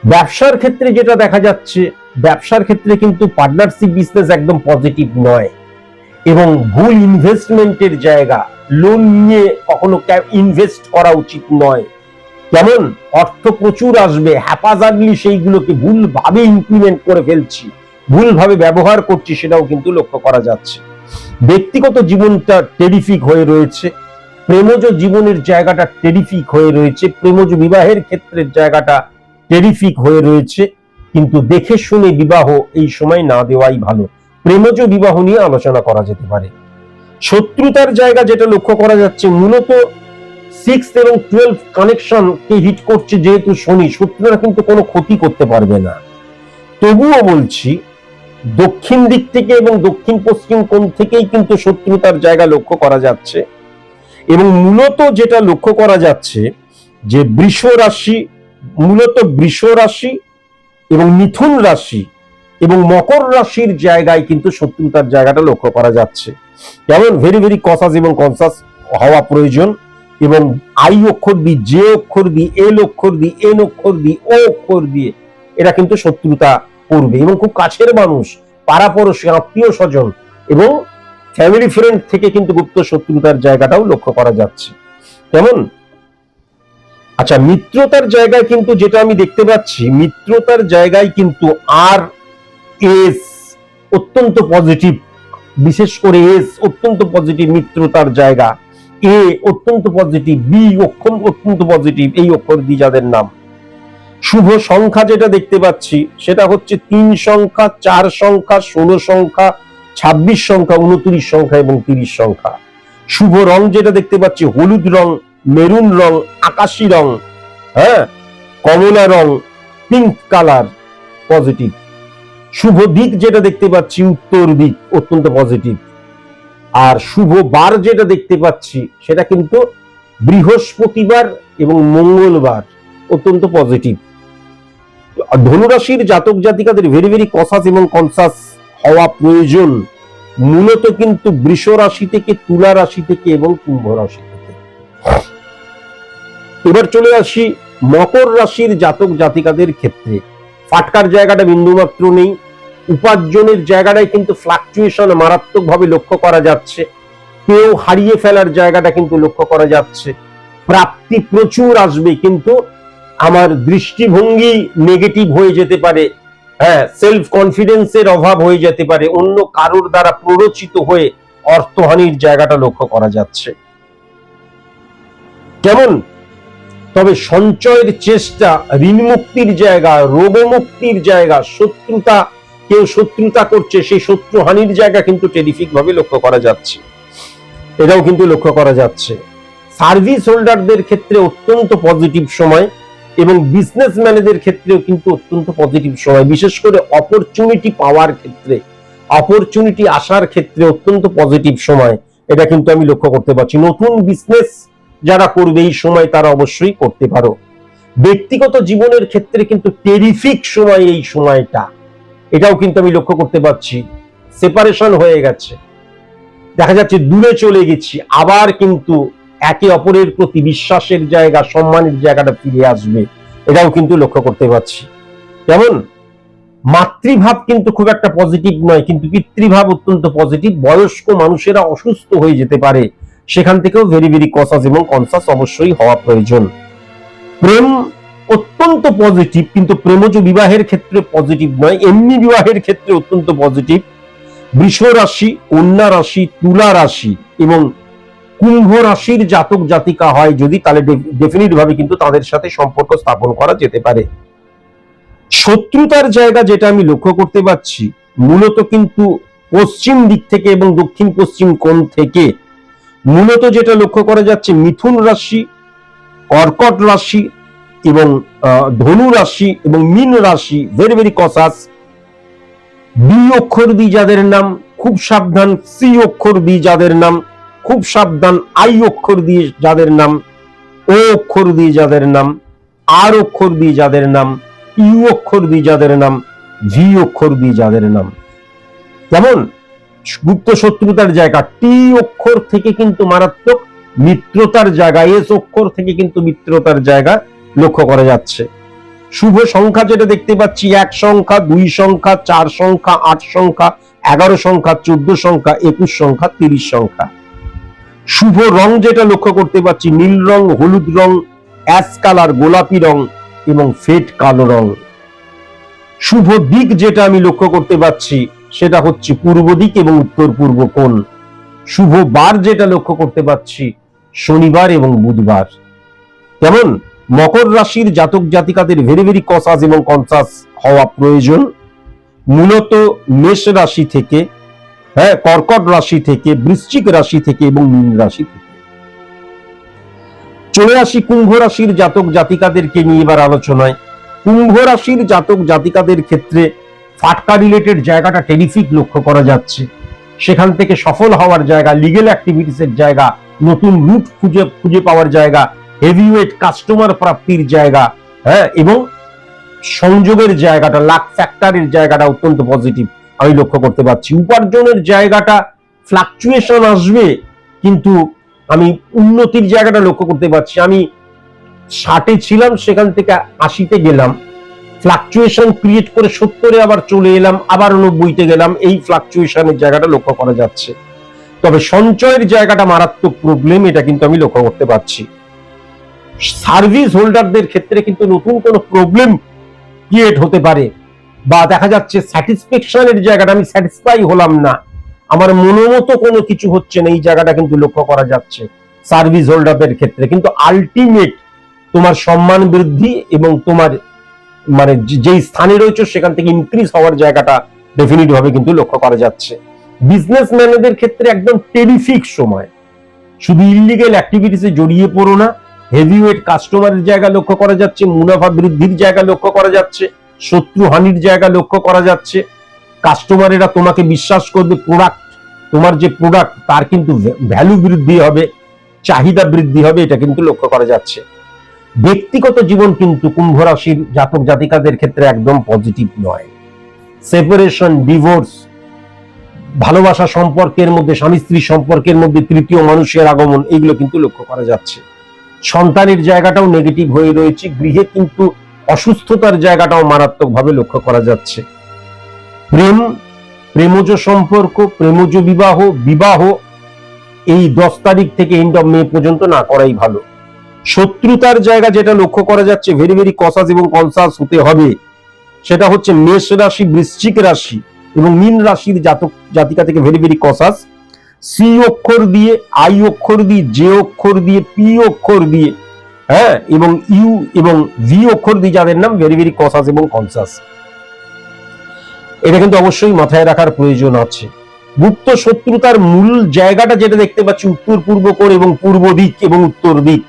ব্যবসার ক্ষেত্রে যেটা দেখা যাচ্ছে, ব্যবসার ক্ষেত্রে কিন্তু পার্টনারশিপ বিজনেস একদম পজিটিভ নয় এবং ভুল ইনভেস্টমেন্টের জায়গা, লোন নিয়ে কখনো ইনভেস্ট করা উচিত নয়। কেমন অর্থ প্রচুর আসবে, হ্যাপাজার্ডলি সেইগুলোকে ভুলভাবে ইমপ্লিমেন্ট করে ফেলছি, ভুলভাবে ব্যবহার করছি, সেটাও কিন্তু লক্ষ্য করা যাচ্ছে। ব্যক্তিগত জীবনটা টেরিফিক হয়ে রয়েছে, প্রেমজ জীবনের জায়গাটা টেরিফিক হয়ে রয়েছে, প্রেমজ বিবাহের ক্ষেত্রের জায়গাটা টেরিফিক হয়ে রয়েছে, কিন্তু দেখে শুনে বিবাহ এই সময় না দেওয়াই ভালো। প্রেমজ বিবাহ নিয়ে আলোচনা করা যেতে পারে। শত্রুতার জায়গা যেটা লক্ষ্য করা যাচ্ছে, মূলত 6 এবং 12 কানেকশন কে হিট করছে, যেহেতু শনি, শত্রুরা কিন্তু কোনো ক্ষতি করতে পারবে না। তবুও বলছি দক্ষিণ দিক থেকে এবং দক্ষিণ পশ্চিম কোণ থেকেই কিন্তু শত্রুতার জায়গা লক্ষ্য করা যাচ্ছে। এবং মূলত যেটা লক্ষ্য করা যাচ্ছে যে মূলত বৃষ রাশি এবং মিথুন রাশি এবং মকর রাশির জায়গায় কিন্তু শত্রুতার জায়গাটা লক্ষ্য করা যাচ্ছে। যেমন ভেরি ভেরি কসাস এবং কনসাস হওয়া প্রয়োজন। এবং আই অক্ষর দিয়ে, জে অক্ষর দিয়ে, এল অক্ষর দিয়ে, এন অক্ষর দিয়ে, ও অক্ষর দিয়ে এরা কিন্তু শত্রুতা করবে। এবং খুব কাছের মানুষ, পাড়াপড়শি, আত্মীয় স্বজন এবং ফ্যামিলি ফ্রেন্ড থেকে কিন্তু গুপ্ত শত্রুতার জায়গাটাও লক্ষ্য করা যাচ্ছে। কেমন? আচ্ছা, মিত্রতার জায়গায় কিন্তু যেটা আমি দেখতে পাচ্ছি, মিত্রতার জায়গায় কিন্তু আর এস অত্যন্ত পজিটিভ, বিশেষ করে এস অত্যন্ত পজিটিভ মিত্রতার জায়গা, এ অত্যন্ত পজিটিভ, বি অত্যন্ত পজিটিভ, এই অক্ষর দিয়ে যাদের নাম। শুভ সংখ্যা যেটা দেখতে পাচ্ছি সেটা হচ্ছে 3 সংখ্যা, 4 সংখ্যা, 16 সংখ্যা, 26 সংখ্যা, 29 সংখ্যা এবং 30 সংখ্যা। শুভ রং যেটা দেখতে পাচ্ছি হলুদ রং, মেরুন রং, আকাশি রং, হ্যাঁ, কমলা রং, পিঙ্ক কালার পজিটিভ। শুভ দিক যেটা দেখতে পাচ্ছি উত্তর দিক, অত্যন্ত পজিটিভ। আর শুভ বার যেটা দেখতে পাচ্ছি সেটা কিন্তু বৃহস্পতিবার এবং মঙ্গলবার, অত্যন্ত পজিটিভ। ধনুরাশির জাতক জাতিকাদের ভেরি ভেরি কসাস এবং কনসাস হওয়া প্রয়োজন, মূলত কিন্তু বৃষ রাশি থেকে, তুলা রাশি থেকে এবং কুম্ভ রাশি থেকে। এবার চলে আসি মকর রাশির জাতক জাতিকাদের ক্ষেত্রে। ফাটকার জায়গাটা বিন্দুমাত্র নেই, উপার্জনের জায়গাটাই কিন্তু ফ্লাকচুয়েশন মারাত্মকভাবে লক্ষ্য করা যাচ্ছে। কেউ হারিয়ে ফেলার জায়গাটা কিন্তু লক্ষ্য করা যাচ্ছে। প্রাপ্তি প্রচুর আসবে, কিন্তু আমার দৃষ্টিভঙ্গি নেগেটিভ হয়ে যেতে পারে। হ্যাঁ, সেলফ কনফিডেন্সের অভাব হয়ে যেতে পারে, অন্য কারোর দ্বারা প্ররোচিত হয়ে অর্থহানির জায়গাটা লক্ষ্য করা যাচ্ছে। কেমন? তবে সঞ্চয়ের চেষ্টা, ঋণ মুক্তির জায়গা, রোগমুক্তির জায়গা, শত্রুতা, কেউ শত্রুতা করছে, সেই শত্রুহানির জায়গা কিন্তু টেরিফিক ভাবে লক্ষ্য করা যাচ্ছে, এটাও কিন্তু লক্ষ্য করা যাচ্ছে। সার্ভিস হোল্ডারদের ক্ষেত্রে অত্যন্ত পজিটিভ সময় এবং বিজনেসম্যানদের ক্ষেত্রেও কিন্তু অত্যন্ত পজিটিভ সময়, বিশেষ করে অপরচুনিটি পাওয়ার ক্ষেত্রে, অপরচুনিটি আসার ক্ষেত্রে অত্যন্ত পজিটিভ সময়, এটা কিন্তু আমি লক্ষ্য করতে পারছি। নতুন বিজনেস যারা করবে এই সময় তারা অবশ্যই করতে পারো। ব্যক্তিগত জীবনের ক্ষেত্রে কিন্তু টেরিফিক সময় এই সময়টা, এটাও কিন্তু আমি লক্ষ্য করতে পারছি। সেপারেশন হয়ে গেছে, দেখা যাচ্ছে দূরে চলে গেছি, আবার কিন্তু একে অপরের প্রতি বিশ্বাসের জায়গা, সম্মানের জায়গাটা ফিরে আসবে, এটাও কিন্তু লক্ষ্য করতে পারছি। যেমন মাতৃভাব কিন্তু খুব একটা পজিটিভ নয়, কিন্তু পিতৃভাব অত্যন্ত পজিটিভ। বয়স্ক মানুষেরা অসুস্থ হয়ে যেতে পারে, সেখান থেকেও ভেরি ভেরি কসাস এবং কনসাস অবশ্যই হওয়া প্রয়োজন। প্রেম অত্যন্ত পজিটিভ, কিন্তু প্রেমজ বিবাহের ক্ষেত্রে পজিটিভ নয়, এমনি বিবাহের ক্ষেত্রে অত্যন্ত পজিটিভ। বৃষ রাশি, কন্যা রাশি, তুলা রাশি এবং কুম্ভ রাশির জাতক জাতিকা হয় যদি, তাহলে ডেফিনিট ভাবে কিন্তু তাদের সাথে সম্পর্ক স্থাপন করা যেতে পারে। শত্রুতার জায়গা যেটা আমি লক্ষ্য করতে পারছি, মূলত কিন্তু পশ্চিম দিক থেকে এবং দক্ষিণ পশ্চিম কোণ থেকে, মূলত যেটা লক্ষ্য করা যাচ্ছে মিথুন রাশি, কর্কট রাশি এবং ধনু রাশি এবং মীন রাশি ভেরি ভেরি কসাস। বি অক্ষর দিয়ে যাদের নাম খুব সাবধান, সি অক্ষর দিয়ে যাদের নাম খুব সাবধান, আই অক্ষর দিয়ে যাদের নাম, ও অক্ষর দিয়ে যাদের নাম, আর অক্ষর দিয়ে যাদের নাম, ইউ অক্ষর দিয়ে যাদের নাম, ভি অক্ষর দিয়ে যাদের নাম। যেমন গুপ্ত শত্রুতার জায়গা, টি অক্ষর থেকে কিন্তু মারাত্মক মিত্রতার জায়গা, এস অক্ষর থেকে কিন্তু মিত্রতার জায়গা লক্ষ্য করা যাচ্ছে। শুভ সংখ্যা যেটা দেখতে পাচ্ছি, 1 সংখ্যা, 2 সংখ্যা, 4 সংখ্যা, 8 সংখ্যা, 11 সংখ্যা, 14 সংখ্যা, 21 সংখ্যা, 30 সংখ্যা। শুভ রং যেটা লক্ষ্য করতে পারছি, নীল রং, হলুদ রং, অ্যাশ কালার, গোলাপি রং এবং ফেড কালো রং। শুভ দিক যেটা আমি লক্ষ্য করতে পারছি সেটা হচ্ছে পূর্ব দিক এবং উত্তর পূর্ব কোণ। শুভ বার যেটা লক্ষ্য করতে পারছি শনিবার এবং বুধবার। যেমন মকর রাশির জাতক জাতিকাদের ভেরি ভেরি কসাস এবং কনসাস হওয়া প্রয়োজন, মূলত মেষ রাশি থেকে, হ্যাঁ, কর্কট রাশি থেকে, বৃশ্চিক রাশি থেকে এবং মীন রাশি থেকে। চলে আসি কুম্ভ রাশির জাতক জাতিকাদেরকে নিয়ে এবার আলোচনায়। কুম্ভ রাশির জাতক জাতিকাদের ক্ষেত্রে ফাটকা রিলেটেড জায়গাটা টেরিফিক লক্ষ্য করা যাচ্ছে, সেখান থেকে সফল হওয়ার জায়গা, লিগেল অ্যাক্টিভিটিসের জায়গা, নতুন রুট খুঁজে পাওয়ার জায়গা, হেভিওয়েট কাস্টমার প্রাপ্তির জায়গা, হ্যাঁ, এবং সংযোগের জায়গাটা, লাক ফ্যাক্টরের জায়গাটা অত্যন্ত পজিটিভ আমি লক্ষ্য করতে পারছি। উপার্জনের জায়গাটা ফ্লাকচুয়েশন আসবে, কিন্তু আমি উন্নতির জায়গাটা লক্ষ্য করতে পারছি। আমি 60-এ ছিলাম, সেখান থেকে 80-তে গেলাম, ফ্লাকচুয়েশন ক্রিয়েট করে 70-এ আবার চলে এলাম, আবার 90-তে গেলাম, এই ফ্লাকচুয়েশনের জায়গাটা লক্ষ্য করা যাচ্ছে। তবে সঞ্চয়ের জায়গাটা মারাত্মক প্রবলেম, এটা কিন্তু আমি লক্ষ্য করতে পারছি। সার্ভিস হোল্ডারদের ক্ষেত্রে কিন্তু নতুন কোনো প্রবলেম ক্রিয়েট হতে পারে, বা দেখা যাচ্ছে স্যাটিসফ্যাকশনের জায়গাটা, আমি স্যাটিসফাই হলাম না, আমার মনোমতো কোনো কিছু হচ্ছে না, এই জায়গাটা কিন্তু লক্ষ্য করা যাচ্ছে সার্ভিস হোল্ডারদের ক্ষেত্রে। কিন্তু আলটিমেট তোমার সম্মান বৃদ্ধি এবং তোমার মানে যেই স্থানে রয়েছে সেখান থেকে ইনক্রিজ হওয়ার জায়গাটা ডেফিনিট ভাবে কিন্তু লক্ষ্য করা যাচ্ছে। বিজনেসম্যানদের ক্ষেত্রে একদম টেরিফিক সময়, শুধু ইলিগেল অ্যাক্টিভিটিসে জড়িয়ে পড়ো না, হেভিওয়েট কাস্টমারের জায়গা লক্ষ্য করা যাচ্ছে, মুনাফা বৃদ্ধির জায়গা লক্ষ্য করা যাচ্ছে, শত্রু হানির জায়গা লক্ষ্য করা যাচ্ছে। কাস্টমারেরা তোমাকে বিশ্বাস করবে, প্রোডাক্ট, তোমার যে প্রোডাক্ট তার কিন্তু ভ্যালু বৃদ্ধি হবে, চাহিদা বৃদ্ধি হবে, এটা কিন্তু লক্ষ্য করা যাচ্ছে। ব্যক্তিগত জীবন কিন্তু কুম্ভ রাশির জাতক জাতিকাদের ক্ষেত্রে একদম পজিটিভ নয়। সেপারেশন, ডিভোর্স, ভালোবাসা সম্পর্কের মধ্যে, স্বামী স্ত্রী সম্পর্কের মধ্যে তৃতীয় মানুষের আগমন, এগুলো কিন্তু লক্ষ্য করা যাচ্ছে। সন্তানের জায়গাটাও নেগেটিভ হয়ে রয়েছে, গৃহে কিন্তু অসুস্থতার জায়গাটাও মারাত্মক ভাবে লক্ষ্য করা যাচ্ছে। প্রেমজ সম্পর্ক, প্রেমজ বিবাহ এই 10 তারিখ থেকে এন্ড অফ মে পর্যন্ত না করাই ভালো। শত্রুতার জায়গা যেটা লক্ষ্য করা যাচ্ছে, ভেরি ভেরি কসাস এবং কনসাস হতে হবে, সেটা হচ্ছে মেষ রাশি, বৃশ্চিক রাশি এবং মীন রাশির জাতক জাতিকা থেকে ভেরি ভেরি কসাস। সি অক্ষর দিয়ে, আই অক্ষর দিয়ে, জে অক্ষর দিয়ে, পি অক্ষর দিয়ে, হ্যাঁ, এবং ইউ এবং ভি অক্ষর দিয়ে যাদের নাম ভেরি ভেরি কসাস এবং কনসাস। এটা কিন্তু অবশ্যই মাথায় রাখার প্রয়োজন আছে। গুপ্ত শত্রুতার মূল জায়গাটা যেটা দেখতে পাচ্ছি উত্তর পূর্ব কোণ এবং পূর্ব দিক এবং উত্তর দিক,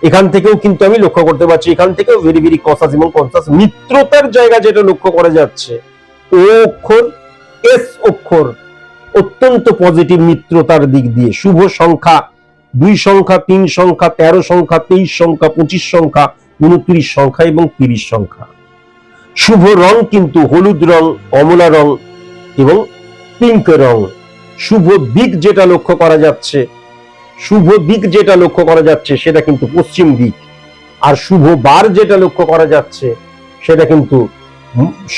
এখান থেকেও কিন্তু আমি লক্ষ্য করতে পারছি, এখান থেকেও ভেরি ভেরি কসাস এবং কনসাস। মিত্রতার জায়গা যেটা লক্ষ্য করা যাচ্ছে, ও অক্ষর, এস অক্ষর, অত্যন্ত পজিটিভ মিত্রতার দিক দিয়ে। শুভ সংখ্যা 2 সংখ্যা, 3 সংখ্যা, 13 সংখ্যা, 23 সংখ্যা, 25 সংখ্যা, 29 সংখ্যা এবং 30 সংখ্যা। শুভ রং কিন্তু হলুদ রং, কমলা রং এবং পিঙ্ক রং। শুভ দিক যেটা লক্ষ্য করা যাচ্ছে, সেটা কিন্তু পশ্চিম দিক। আর শুভ বার যেটা লক্ষ্য করা যাচ্ছে সেটা কিন্তু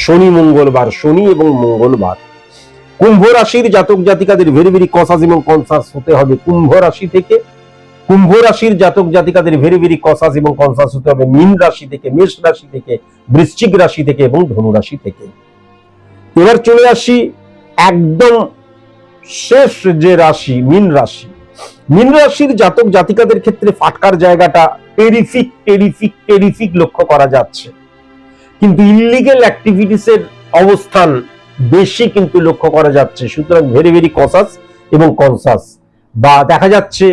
শনি মঙ্গলবার, শনি এবং মঙ্গলবার। কুম্ভ রাশির জাতক জাতিকাদের ভেরি ভেরি কসাস এবং কনসাস হতে হবে কুম্ভ রাশির জাতক জাতিকাদের ভেরি ভেরি কসাস এবং কনসাস হতে হবে মীন রাশি থেকে, মেষ রাশি থেকে, বৃশ্চিক রাশি থেকে এবং ধনু রাশি থেকে। এবার চলে আসি একদম শেষ যে রাশি, মীন রাশি। মীন রাশির জাতক জাতিকাদের ক্ষেত্রে ফাটকার জায়গাটা টেরিফিক লক্ষ্য করা যাচ্ছে, কিন্তু ইল্লিগেল অ্যাক্টিভিটিসের অবস্থান বেশি কিন্তু লক্ষ্য করা যাচ্ছে। সুতরাং ভেরি ভেরি কসাস এবং কনসাস। বা দেখা যাচ্ছে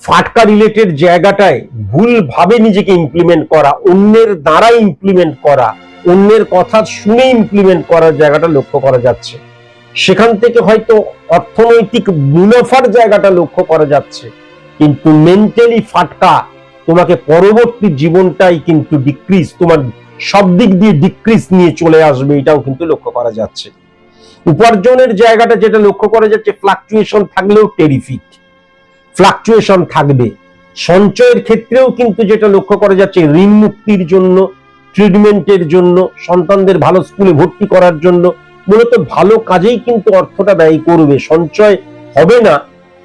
ফাটকা রিলেটেড জায়গাটায় ভুলভাবে নিজেকে ইমপ্লিমেন্ট করা, অন্যের দ্বারা ইমপ্লিমেন্ট করা, অন্যের কথা শুনে ইমপ্লিমেন্ট করার জায়গাটা লক্ষ্য করা যাচ্ছে। সেখান থেকে হয়তো অর্থনৈতিক মুনাফার জায়গাটা লক্ষ্য করা যাচ্ছে, কিন্তু মেন্টালি ফাটকা তোমাকে পরবর্তী জীবনটাই কিন্তু ডিক্রিজ, তোমার সব দিক দিয়ে ডিক্রিজ নিয়ে চলে আসবে, এটাও কিন্তু লক্ষ্য করা যাচ্ছে। উপার্জনের জায়গাটা যেটা লক্ষ্য করা যাচ্ছে, ফ্লাকচুয়েশন থাকলেও টেরিফিক, ফ্লাকচুয়েশন থাকবে। সঞ্চয়ের ক্ষেত্রেও কিন্তু যেটা লক্ষ্য করা যাচ্ছে, ঋণ মুক্তির জন্য, ট্রিটমেন্টের জন্য, সন্তানদের ভালো স্কুলে ভর্তি করার জন্য, মূলত ভালো কাজেই কিন্তু অর্থটা ব্যয় করবে। সঞ্চয় হবে না,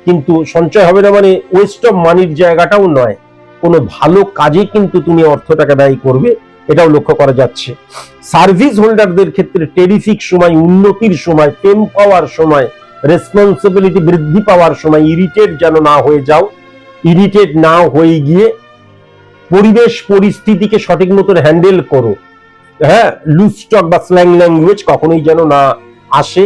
কিন্তু সঞ্চয় হবে না মানে ওয়েস্ট অফ মানির জায়গাটাও নয়, কোনো ভালো কাজে কিন্তু তুমি অর্থটাকে ব্যয় করবে, এটাও লক্ষ্য করা যাচ্ছে। সার্ভিস হোল্ডারদের ক্ষেত্রে টেরিফিক সময়, উন্নতির সময়, ফেম পাওয়ার সময়, রেসপন্সিবিলিটি বৃদ্ধি পাওয়ার সময়। ইরিটেট যেন না হয়ে যাও, ইরিটেট না হয়ে গিয়ে পরিবেশ পরিস্থিতিকে সঠিক মতো হ্যান্ডেল করো। হ্যাঁ, লুজ টক বা স্ল্যাং ল্যাঙ্গুয়েজ কখনোই যেন না আসে।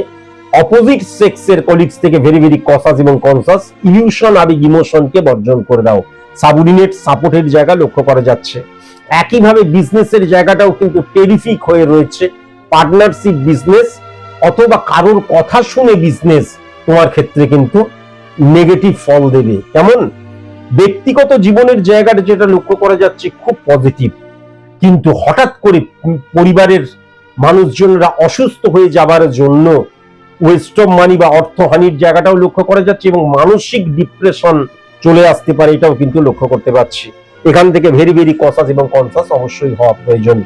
অপোজিট সেক্সের কলিগস থেকে ভেরি ভেরি কসাস এবং কনসাস। ইলিউশন, আবেগ, ইমোশনকে বর্জন করে দাও। সাবঅর্ডিনেট সাপোর্টের জায়গা লক্ষ্য করা যাচ্ছে। একইভাবে বিজনেসের জায়গাটাও কিন্তু টেরিফিক হয়ে রয়েছে। পার্টনারশিপ বিজনেস অথবা কারোর কথা শুনে বিজনেস তোমার ক্ষেত্রে কিন্তু নেগেটিভ ফল দেবে। কেমন? ব্যক্তিগত জীবনের জায়গাটা যেটা লক্ষ্য করা যাচ্ছে খুব পজিটিভ, কিন্তু হঠাৎ করে পরিবারের মানুষজনরা অসুস্থ হয়ে যাবার জন্য ওয়েস্ট অফ মানি বা অর্থহানির জায়গাটাও লক্ষ্য করা যাচ্ছে এবং মানসিক ডিপ্রেশন চলে আসতে পারে, এটাও কিন্তু লক্ষ্য করতে পারছি। এখান থেকে ভেরি ভেরি কসাস এবং কনসাস অবশ্যই হওয়া প্রয়োজন।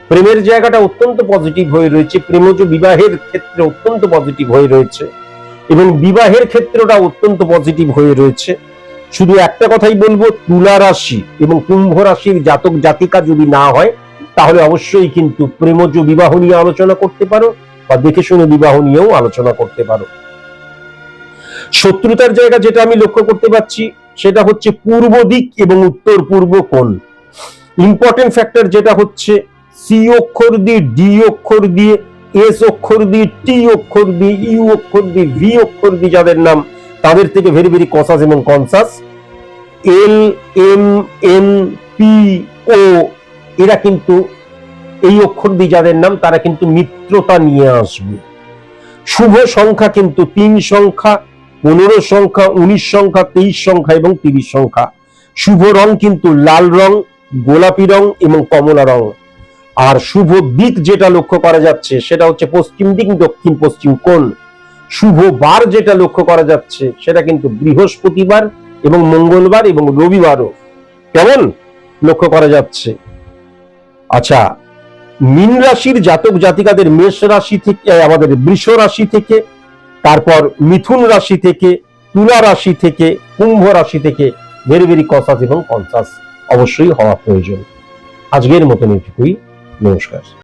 প্রেমের জায়গাটা অত্যন্ত পজিটিভ হয়ে রয়েছে, প্রেমজ বিবাহের ক্ষেত্রে অত্যন্ত পজিটিভ হয়ে রয়েছে এবং বিবাহের ক্ষেত্রটা অত্যন্ত পজিটিভ হয়ে রয়েছে। শুধু একটা কথাই বলবো, তুলা রাশি এবং কুম্ভ রাশির জাতক জাতিকা যদি না হয়, তাহলে অবশ্যই কিন্তু প্রেমজ বিবাহ নিয়ে আলোচনা করতে পারো বা দেখে শুনে বিবাহ নিয়েও আলোচনা করতে পারো। শত্রুতার জায়গা যেটা আমি লক্ষ্য করতে পারছি সেটা হচ্ছে পূর্ব দিক এবং উত্তর পূর্ব কোণ। ইম্পর্টেন্ট ফ্যাক্টর যেটা হচ্ছে সি অক্ষর দিয়ে, ডি অক্ষর দিয়ে, এস অক্ষর দিয়ে, টি অক্ষর দিয়ে, ইউ অক্ষর দিয়ে, ভি অক্ষর দিয়ে যাদের নাম, তাদের থেকে ভেরি ভেরি কসাস এবং কনসাস। এল, এম, এন, পি, ও, এরা কিন্তু এই অক্ষর দিয়ে যাদের নাম, তারা কিন্তু মিত্রতা নিয়ে আসবে। শুভ সংখ্যা কিন্তু 3 সংখ্যা, 15 সংখ্যা, 19 সংখ্যা, 23 সংখ্যা এবং 30 সংখ্যা। শুভ রং কিন্তু লাল রং, গোলাপি রং এবং কমলা রং। আর শুভ দিক যেটা লক্ষ্য করা যাচ্ছে সেটা হচ্ছে পশ্চিম দিক, দক্ষিণ পশ্চিম কোণ। শুভ বার যেটা লক্ষ্য করা যাচ্ছে সেটা কিন্তু বৃহস্পতিবার এবং মঙ্গলবার এবং রবিবারও কেমন লক্ষ্য করা যাচ্ছে। আচ্ছা, মীন রাশির জাতক জাতিকাদের মেষ রাশি থেকে, আমাদের বৃষ রাশি থেকে, তারপর মিথুন রাশি থেকে, তুলা রাশি থেকে, কুম্ভ রাশি থেকে ভেরি ভেরি কসাস এবং কনসাস অবশ্যই হওয়া প্রয়োজন। আজকের মতন এটুকুই। নমস্কার।